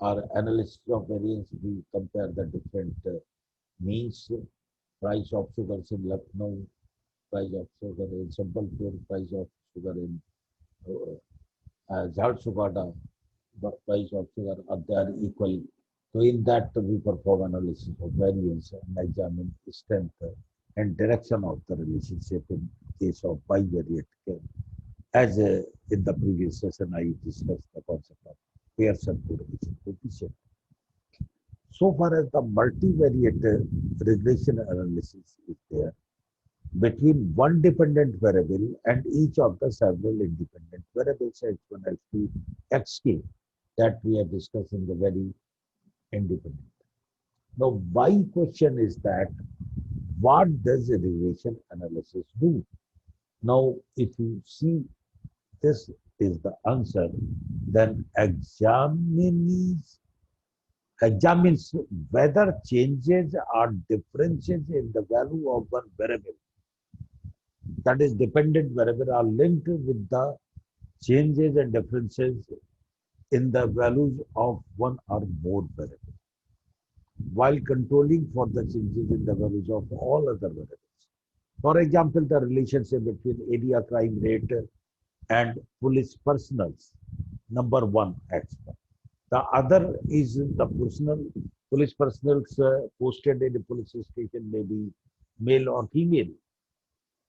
Our analysis of variance, we compare the different means, price of sugars in Lucknow, price of sugar in Sambalpur, price of sugar in Jharsuguda, the price of sugar, are they are equal. So in that we perform analysis of variance and examine strength and direction of the relationship in case of bivariate curve. As in the previous session, I discussed the concept of Pearson correlation coefficient. So far as the multivariate regression analysis is there, between one dependent variable and each of the several independent variables x1, x2, xk that we have discussed in the very independent. Now, my question is that what does a regression analysis do? Now, if you see this is the answer, then examines whether changes or differences in the value of one variable, that is dependent variable, are linked with the changes and differences in the values of one or more variables, while controlling for the changes in the values of all other variables. For example, the relationship between area crime rate and police personnel, number one, X1. The other is the police personnel posted in a police station may be male or female.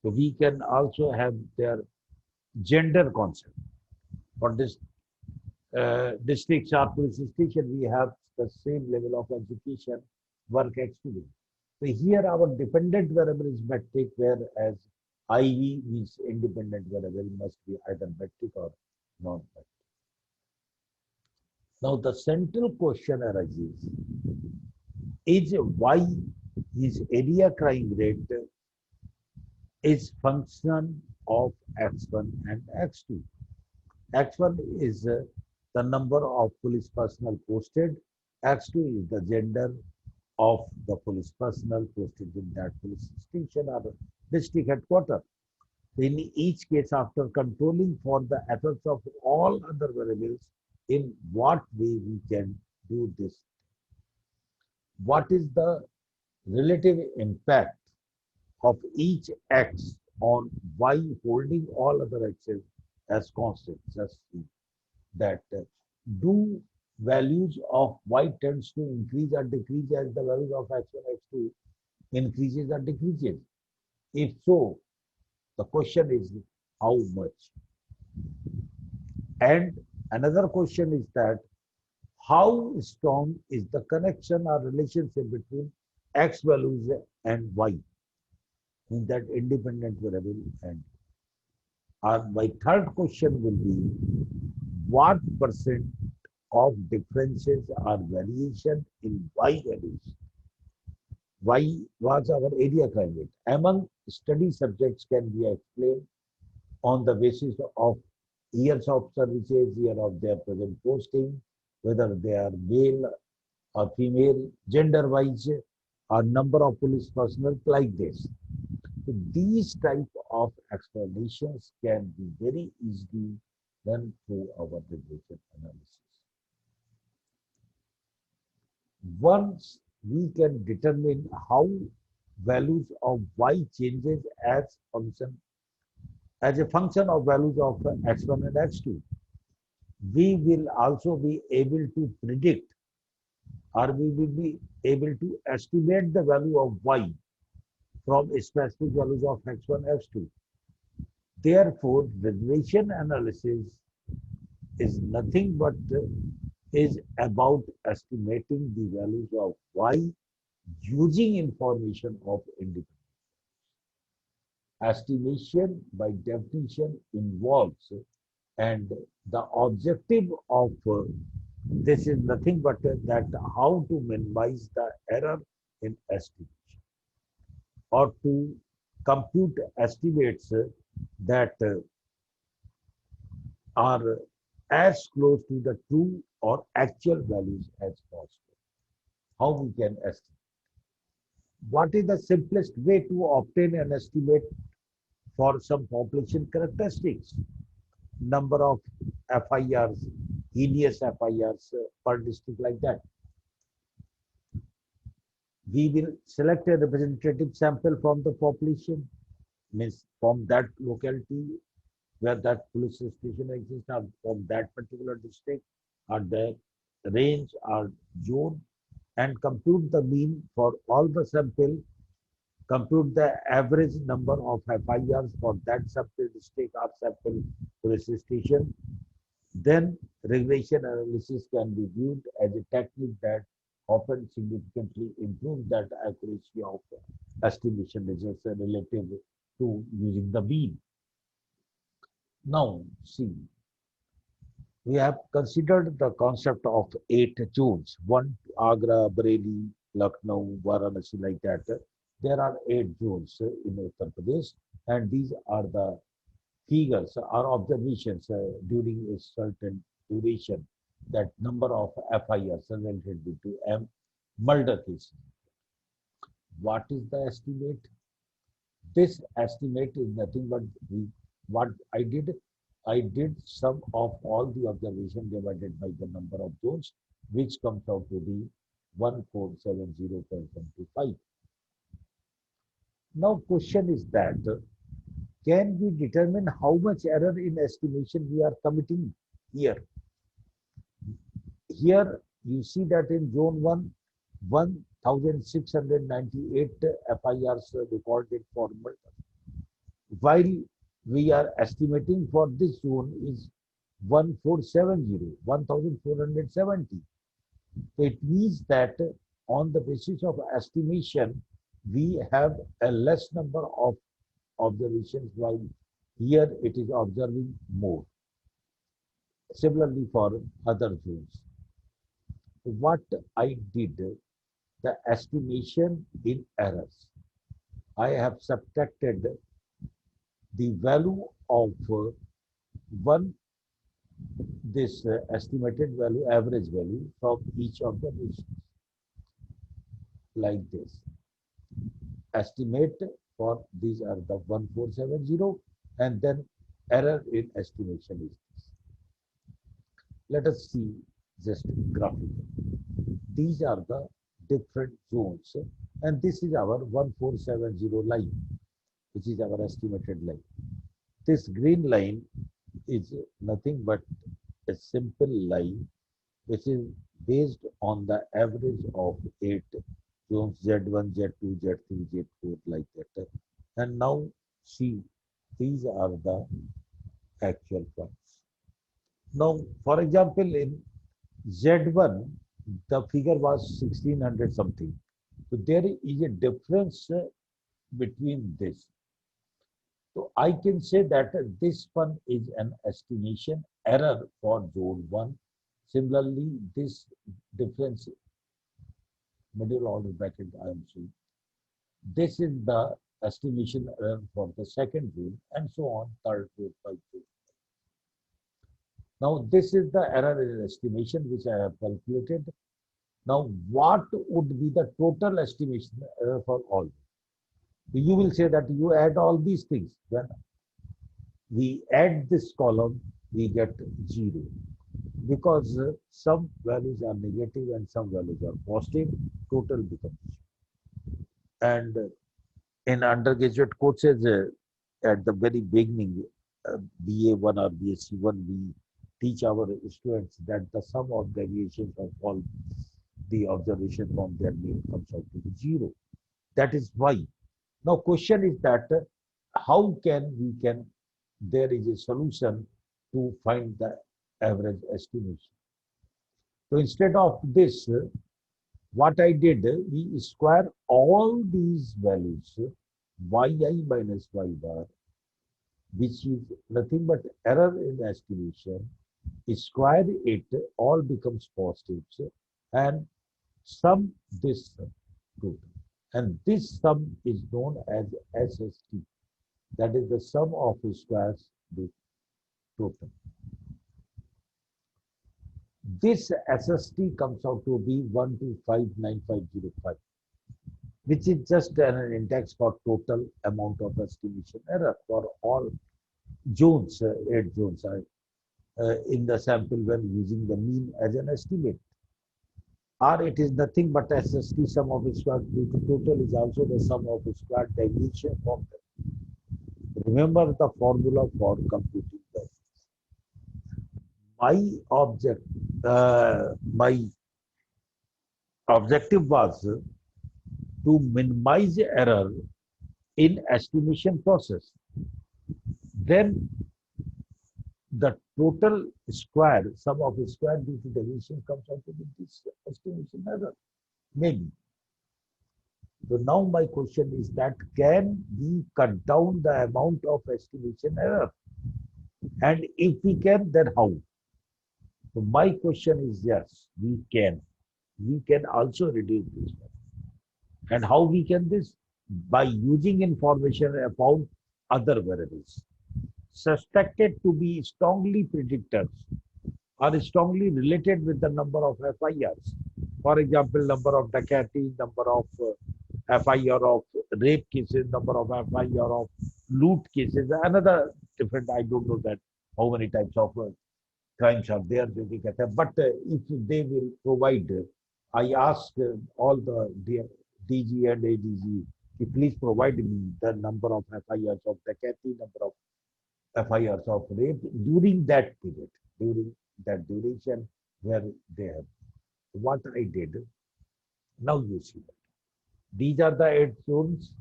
So we can also have their gender concept. For this districts or police station, we have the same level of education, work experience. So here our dependent variable is metric, whereas IV means independent variable must be either metric or non-metric. Now the central question arises is why is area crime rate is function of X1 and X2. X1 is the number of police personnel posted. X2 is the gender of the police personnel posted in that police station or district headquarters. In each case, after controlling for the effects of all other variables, in what way we can do this? What is the relative impact of each x on y holding all other x's as constants? Just see that do values of y tends to increase or decrease as the values of x1, x2 increases or decreases? If so, the question is how much? And another question is that how strong is the connection or relationship between x values and y in that independent variable? And my third question will be what percent of differences or variation in y values? Y was our area crime rate among study subjects can be explained on the basis of years of services, year of their present posting, whether they are male or female, gender-wise, or number of police personnel like this. So these type of explanations can be very easily done through our regression analysis. Once we can determine how values of y changes as a function of values of x1 and x2, we will also be able to predict or we will be able to estimate the value of y from specific values of x1, x2. Therefore, regression analysis is nothing but is about estimating the values of y using information of independent. Estimation by definition involves and the objective of this is nothing but that how to minimize the error in estimation or to compute estimates that are as close to the true or actual values as possible. How we can estimate? What is the simplest way to obtain an estimate for some population characteristics? Number of FIRs, EDS FIRs per district like that. We will select a representative sample from the population, means from that locality where that police station exists, or from that particular district, or the range or zone, and compute the mean for all the sample, compute the average number of FIRs for that sample district or sample police station. Then regression analysis can be viewed as a technique that often significantly improves that accuracy of estimation results relative to using the mean. Now, see, we have considered the concept of 8 zones, one Agra, Bareilly, Lucknow, Varanasi, like that. There are 8 zones in Uttar Pradesh, and these are the figures or observations during a certain duration, that number of FIRs related to murder cases. What is the estimate? This estimate is nothing but what I did sum of all the observation divided by the number of zones, which comes out to be 1470.25. Now, question is that can we determine how much error in estimation we are committing here? Here you see that in zone 1, 1698 FIRs recorded for murder, while we are estimating for this zone is 1470. It means that on the basis of estimation, we have a less number of observations, while here it is observing more. Similarly for other zones. What I did, the estimation in errors. I have subtracted the value of one this estimated value, average value from each of the nations, like this. Estimate for these are the 1470, and then error in estimation is this. Let us see just graphically. These are the different zones, and this is our 1470 line, which is our estimated line. This green line is nothing but a simple line which is based on the average of 8 zones, Z1, Z2, Z3, Z4, like that. And now see, these are the actual points. Now, for example, in Z1, the figure was 1600 something. So there is a difference between this. So I can say that this one is an estimation error for zone 1. Similarly, this difference, middle order bracket I am saying, this is the estimation error for the second zone, and so on, third, fourth, fifth. Now, this is the error in estimation which I have calculated. Now, what would be the total estimation error for all? You will say that you add all these things. When we add this column, we get 0, because some values are negative and some values are positive. Total becomes 0. And in undergraduate courses, at the very beginning, BA1 or BSc1, we teach our students that the sum of deviations of all the observation from their mean comes out to be 0. That is why. Now, question is that how there is a solution to find the average estimation. So instead of this, what I did, we square all these values, yi minus y bar, which is nothing but error in estimation, square it, all becomes positives, and sum this total. And this sum is known as SST. That is the sum of squares with total. This SST comes out to be 1259505, which is just an index for total amount of estimation error for all zones, 8 zones. in the sample when using the mean as an estimate. Or it is nothing but SST sum of squared due to total is also the sum of squared deviation from the. Remember the formula for computing the. My object, my objective was to minimize error in estimation process. Then the total square, sum of square due to deviation comes out to be this estimation error. Maybe. So now my question is that can we cut down the amount of estimation error? And if we can, then how? So my question is yes, we can. We can also reduce this one. And how we can this? By using information about other variables suspected to be strongly predictors are strongly related with the number of FIRs. For example, number of dacoity, number of FIR of rape cases, number of FIR of loot cases, another different, I don't know that how many types of crimes are there, but if they will provide, I ask all the DG and ADG, please provide me the number of FIRs of dacoity, number of FIRs of rape during that period, during that duration where they have. What I did, now you see that. These are the 8 zones.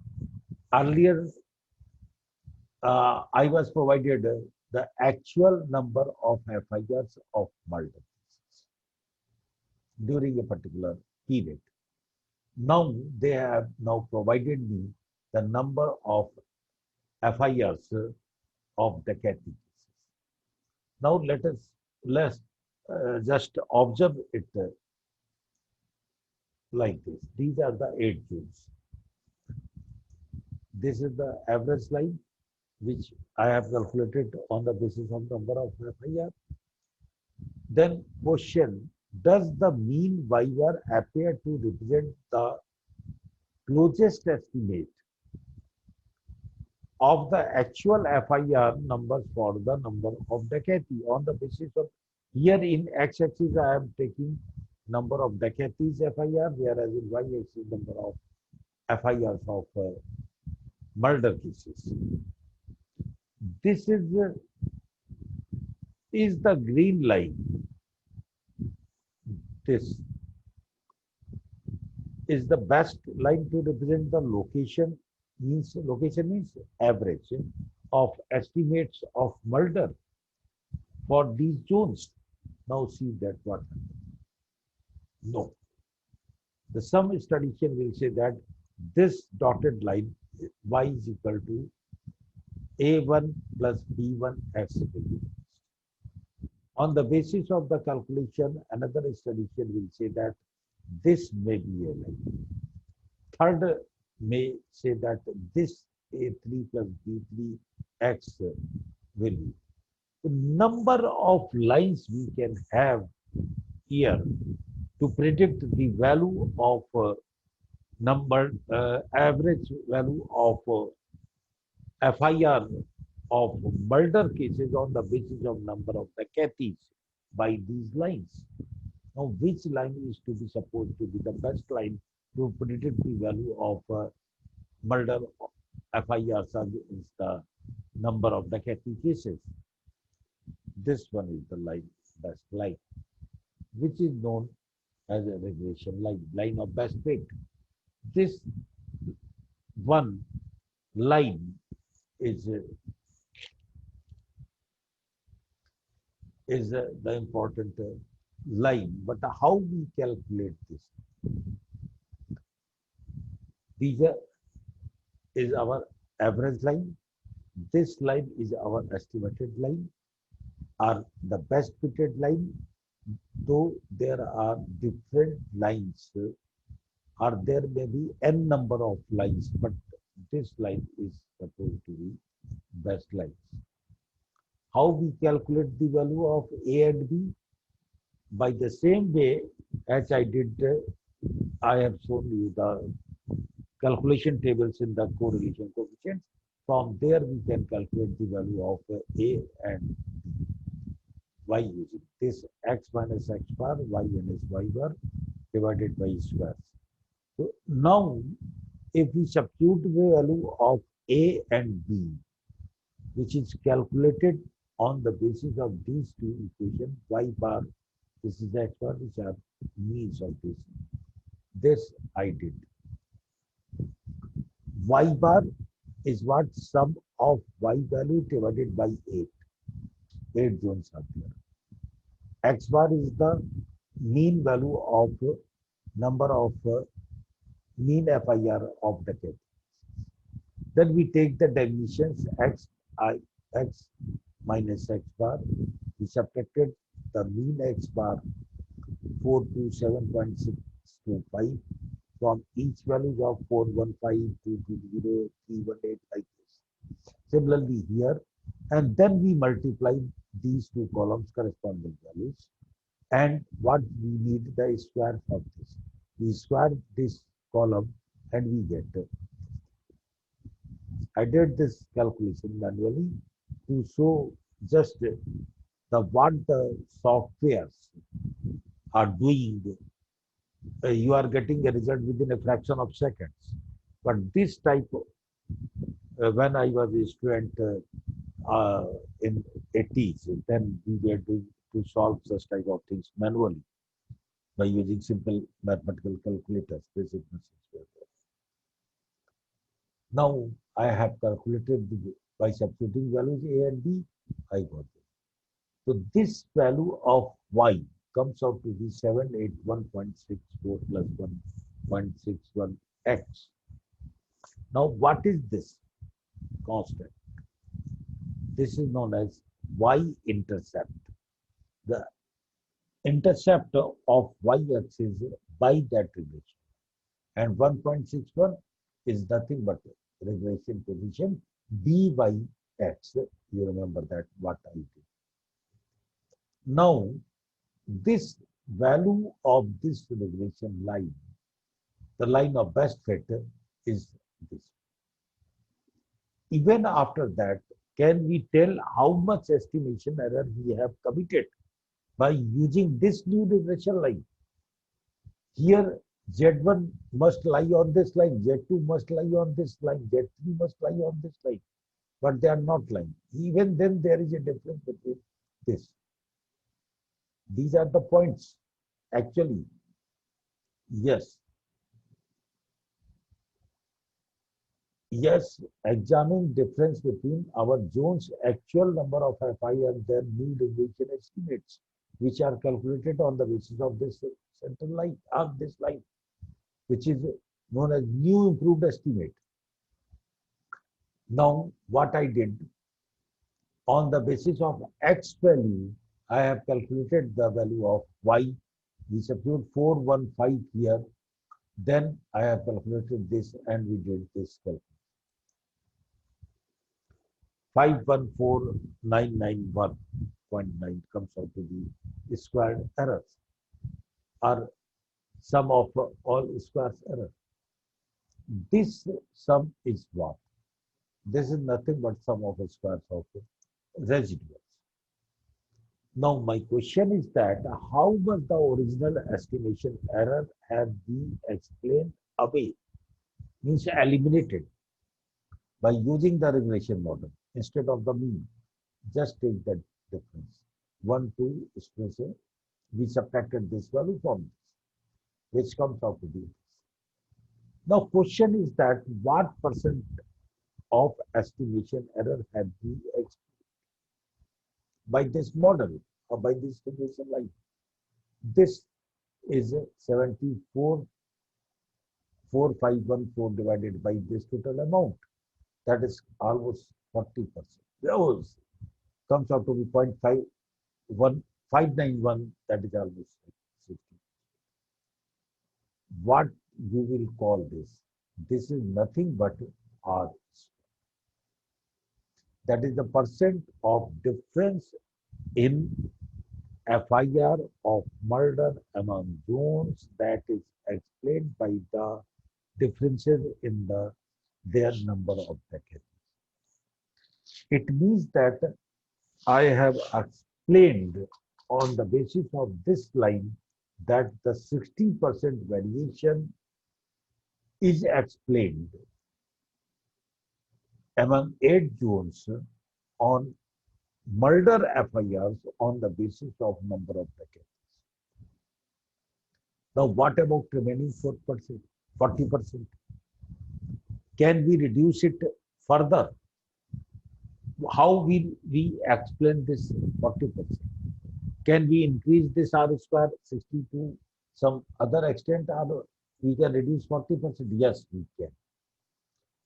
Earlier, I was provided the actual number of FIRs of murder during a particular period. Now they have now provided me the number of FIRs of the categories. Now let's just observe it like this. These are the 8 zones. This is the average line which I have calculated on the basis of number of FIR. Then question, does the mean YR appear to represent the closest estimate of the actual FIR numbers for the number of dacoity on the basis of, here in x-axis I am taking number of dacoities FIR, whereas in y-axis number of FIRs of murder cases. This is the green line. This is the best line to represent the location means average of estimates of murder for these zones. Now see that what happens. No. The sum statistician will say that this dotted line y is equal to a1 plus b1 x. On the basis of the calculation, another statistician will say that this may be a line. Third may say that this a3 plus b3 x will be. The number of lines we can have here to predict the value of average value of FIR of murder cases on the basis of number of dacoities by these lines. Now, which line is to be supposed to be the best line to predict the value of murder FIRs against the number of dacoity cases? This one is the best line, which is known as a regression line of best fit. This one line is the important line, but how we calculate this? These is our average line. This line is our estimated line, or the best fitted line. Though there are different lines, or there may be n number of lines, but this line is supposed to be best lines. How we calculate the value of A and B? By the same way as I did, I have shown you the calculation tables in the correlation coefficients. From there, we can calculate the value of A and B. y using this x minus x bar, y minus y bar divided by square. So now, if we substitute the value of a and b, which is calculated on the basis of these two equations, y bar, this is x bar, which are means of this. This I did. Y bar is what sum of y value divided by 8. 8 zones are there. X bar is the mean value of number of mean FIR of the cat. Then we take the definitions x minus x bar. We subtracted the mean x bar 427.625 from each value of 415, 220, 318 like this. Similarly here, and then we multiply these two columns corresponding values. And what we need the square of this. We square this column and we get. I did this calculation manually to show just the what the softwares are doing. You are getting a result within a fraction of seconds. But this type of, when I was a student in 80s, then we were doing to solve such type of things manually by using simple mathematical calculators, basic machines were there. Now I have calculated by substituting values a and b, I got it. So this value of y comes out to be 781.64 plus 1.61x. Now what is this constant? This is known as y-intercept. The intercept of y-axis by that relation. And 1.61 is nothing but regression position by(x). You remember that what I did. Now, this value of this regression line, the line of best fit, is this. Even after that, can we tell how much estimation error we have committed by using this new regression line? Here, Z1 must lie on this line, Z2 must lie on this line, Z3 must lie on this line, but they are not lying. Even then, there is a difference between this. These are the points. Actually, yes. Yes, examine difference between our zone's actual number of FI and their new deviation estimates, which are calculated on the basis of this central line, of this line, which is known as new improved estimate. Now, what I did, on the basis of X value, I have calculated the value of Y. We substitute 415 here. Then I have calculated this and we did this calculation. 514,991.9 comes out to be squared errors, or sum of all squares error. This sum is what? This is nothing but sum of squares of residuals. Now my question is that how much the original estimation error have been explained away, means eliminated, by using the regression model instead of the mean. Just take that difference. 1, 2, we subtracted this value from this, which comes out to be this. Now question is that what percent of estimation error have been explained by this model or by this regression line? This is 74,451 divided by this total amount. That is almost 40%. Those comes out to be 0.591, that is almost 60. What you will call this? This is nothing but R. That is the percent of difference in FIR of murder among zones that is explained by the differences in their number of decades. It means that I have explained on the basis of this line that the 60% variation is explained among 8 zones on murder FIRs on the basis of number of decades. Now, what about remaining 4%, 40%? Can we reduce it further? How will we explain this 40%? Can we increase this R square 60 to some other extent, or we can reduce 40%? Yes, we can.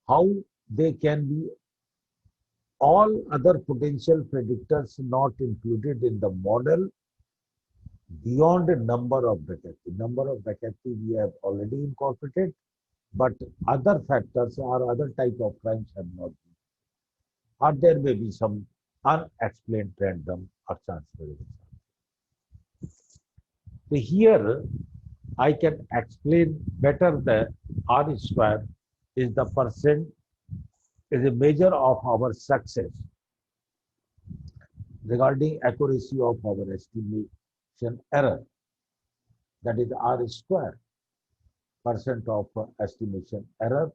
How they can be all other potential predictors not included in the model beyond a number of Beckett. Number of Beckett we have already incorporated, but other factors or other type of crimes have not been. Or there may be some unexplained random or chance variables. So here I can explain better the R square is the percent is a measure of our success regarding accuracy of our estimation error. That is R square percent of estimation error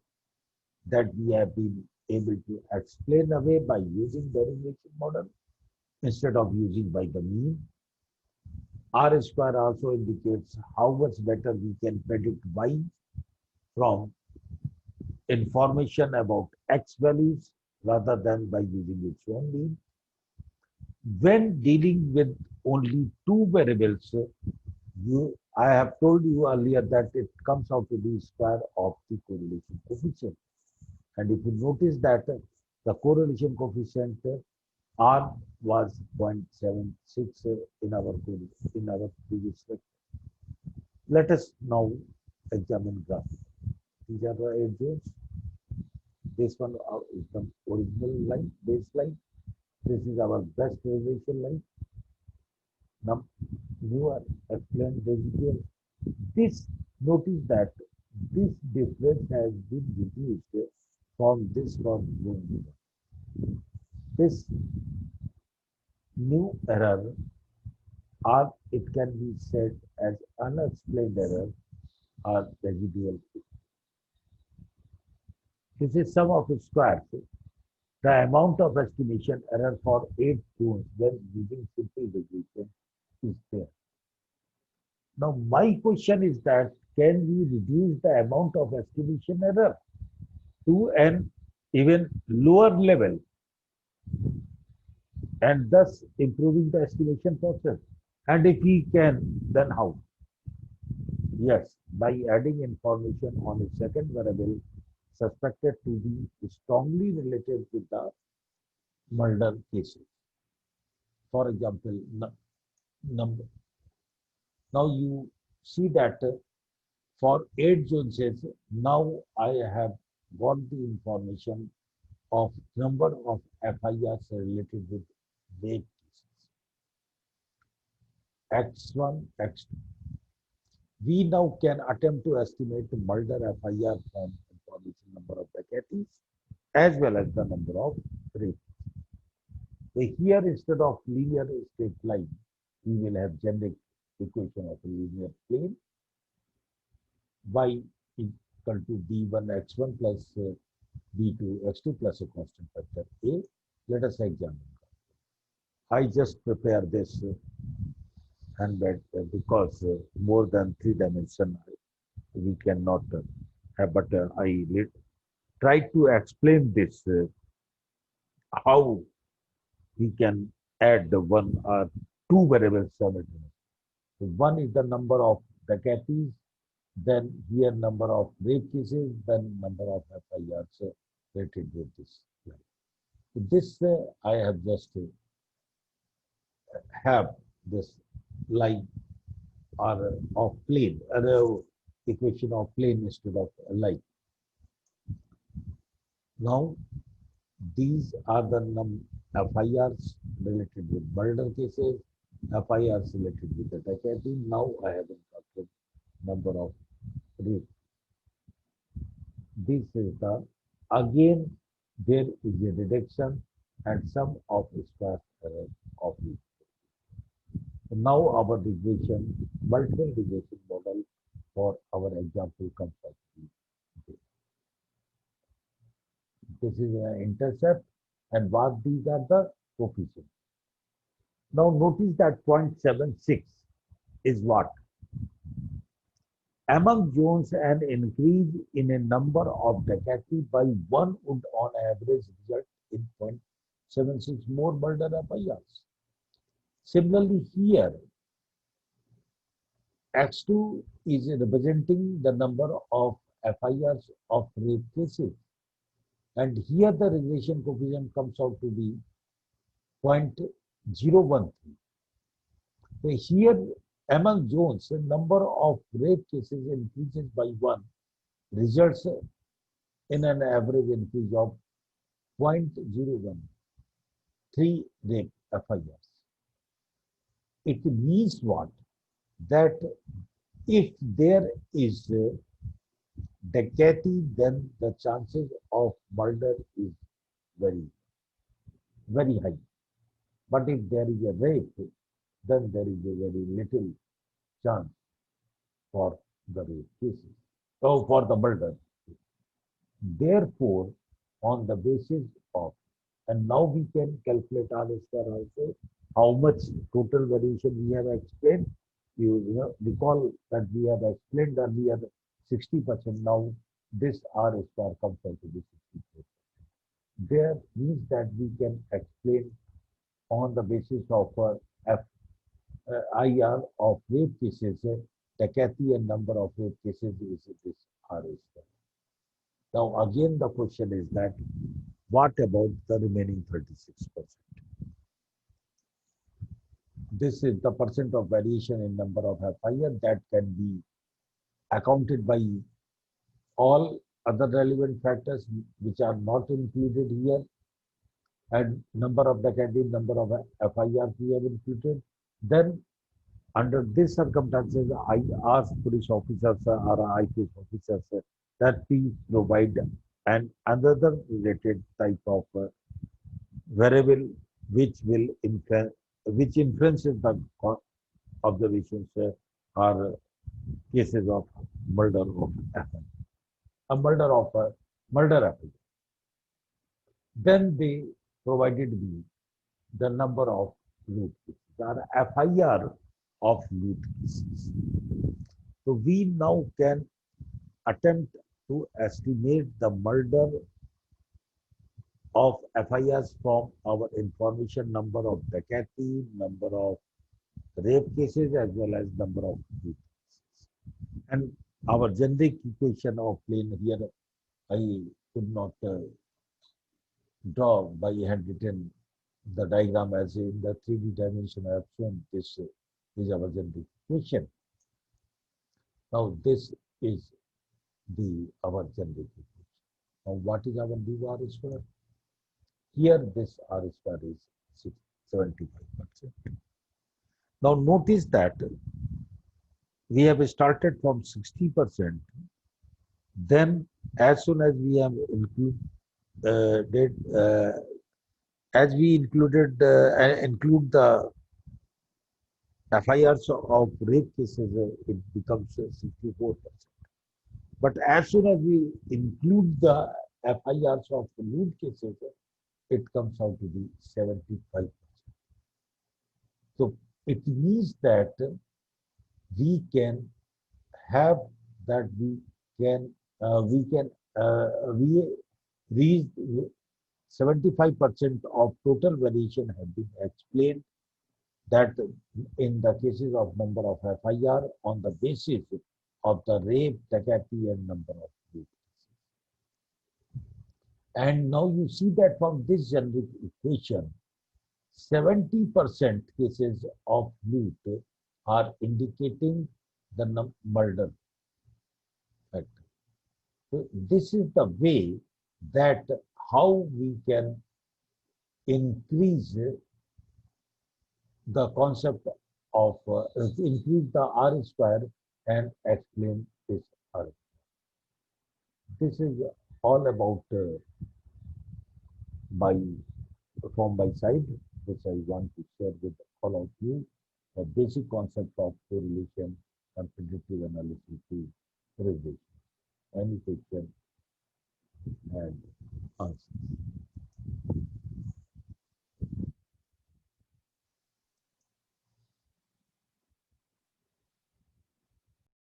that we have been able to explain away by using derivation model instead of using by the mean. R square also indicates how much better we can predict Y from information about X values rather than by using its own mean. When dealing with only two variables, I have told you earlier that it comes out to be square of the correlation coefficient. And if you notice that the correlation coefficient R was 0.76 in our previous lecture. Let us now examine graph. These are the edges. This one is the original line, baseline. This is our best relation line. Now, you are explained residual. This notice that this difference has been reduced from this from zone. This new error, or it can be said as unexplained error or residual. This is sum of squares. The amount of estimation error for 8 zones when using simple regression is there. Now, my question is that can we reduce the amount of estimation error to an even lower level and thus improving the estimation process? And if we can, then how? Yes, by adding information on a second variable suspected to be strongly related with the murder cases. For example, number. Now you see that for 8 zones, now I have got the information of number of FIRs related with rape cases. X1, X2. We now can attempt to estimate the murder FIR from information number of vacancies as well as the number of rape. So here instead of linear straight line, we will have generic equation of a linear plane y equal to d1 x1 plus d2 x2 plus a constant factor a. Let us examine. I just prepare this and because more than 3 dimension we cannot have, but I try to explain this how we can add the one or two variables simultaneously. So one is the number of vacancies, then here number of rape cases, then number of FIRs related with this. So this I have just have this line or of plane, equation of plane instead of a line. Now these are the FIRs related with murder cases, FIRs related with the dacoity. Now I have instructed number of rape. This is the again there is a reduction and sum of square error of it. Now our multiple regression model for our example comes out to be this is an intercept and what these are the coefficients. Now notice that 0.76 is what? Among zones, an increase in a number of dacoity by one would on average result in 0.76 more murder FIRs. Similarly, here X2 is representing the number of FIRs of rape cases, and here the regression coefficient comes out to be 0.013. So here among zones, the number of rape cases increases by one, results in an average increase of 0.013 rape FIRs. It means what? That if there is dacoity, then the chances of murder is very, very high. But if there is a rape, then there is a very little chance for the rape cases. So for the murder. Therefore, on the basis of, and now we can calculate R square also, how much total variation we have explained. You know, recall that we have explained earlier 60%. Now this R square comes out to be 64. There means that we can explain on the basis of IR of rape cases, dacoity and number of rape cases is this R square. Now again the question is that what about the remaining 36%? This is the percent of variation in number of FIR that can be accounted by all other relevant factors which are not included here, and number of dacoity, number of FIRs we have included. Then under these circumstances, I ask police officers or IPS officers that please provide an another related type of variable which will influences the observations or cases of murder of a murder of a murder FIR. Then they provided me the number of loot cases or FIR of loot cases. So we now can attempt to estimate the murder of FIRs from our information number of dacoity, number of rape cases, as well as number of loot cases. And our generic equation of plane here, I could not draw by handwritten the diagram as in the 3D dimension I have shown. This is our generic equation. Now this is our generic equation. Now what is our new R square? Here this R square is 75%. Now notice that we have started from 60%. Then as soon as we have included as we include the FIRs of rape cases, it becomes 64%. But as soon as we include the FIRs of loot cases, it comes out to be 75%. So it means that we can have that we reach 75% of total variation have been explained, that in the cases of number of FIR on the basis of the rape, dacoity, and number of rape cases. And now you see that from this generic equation, 70% cases of loot are indicating the murder factor. So this is the way that how we can increase the concept of increase the R square and explain this R. This is all about from my side, which I want to share with all of you. the basic concept of correlation and predictive analysis to regression. Any question and answers.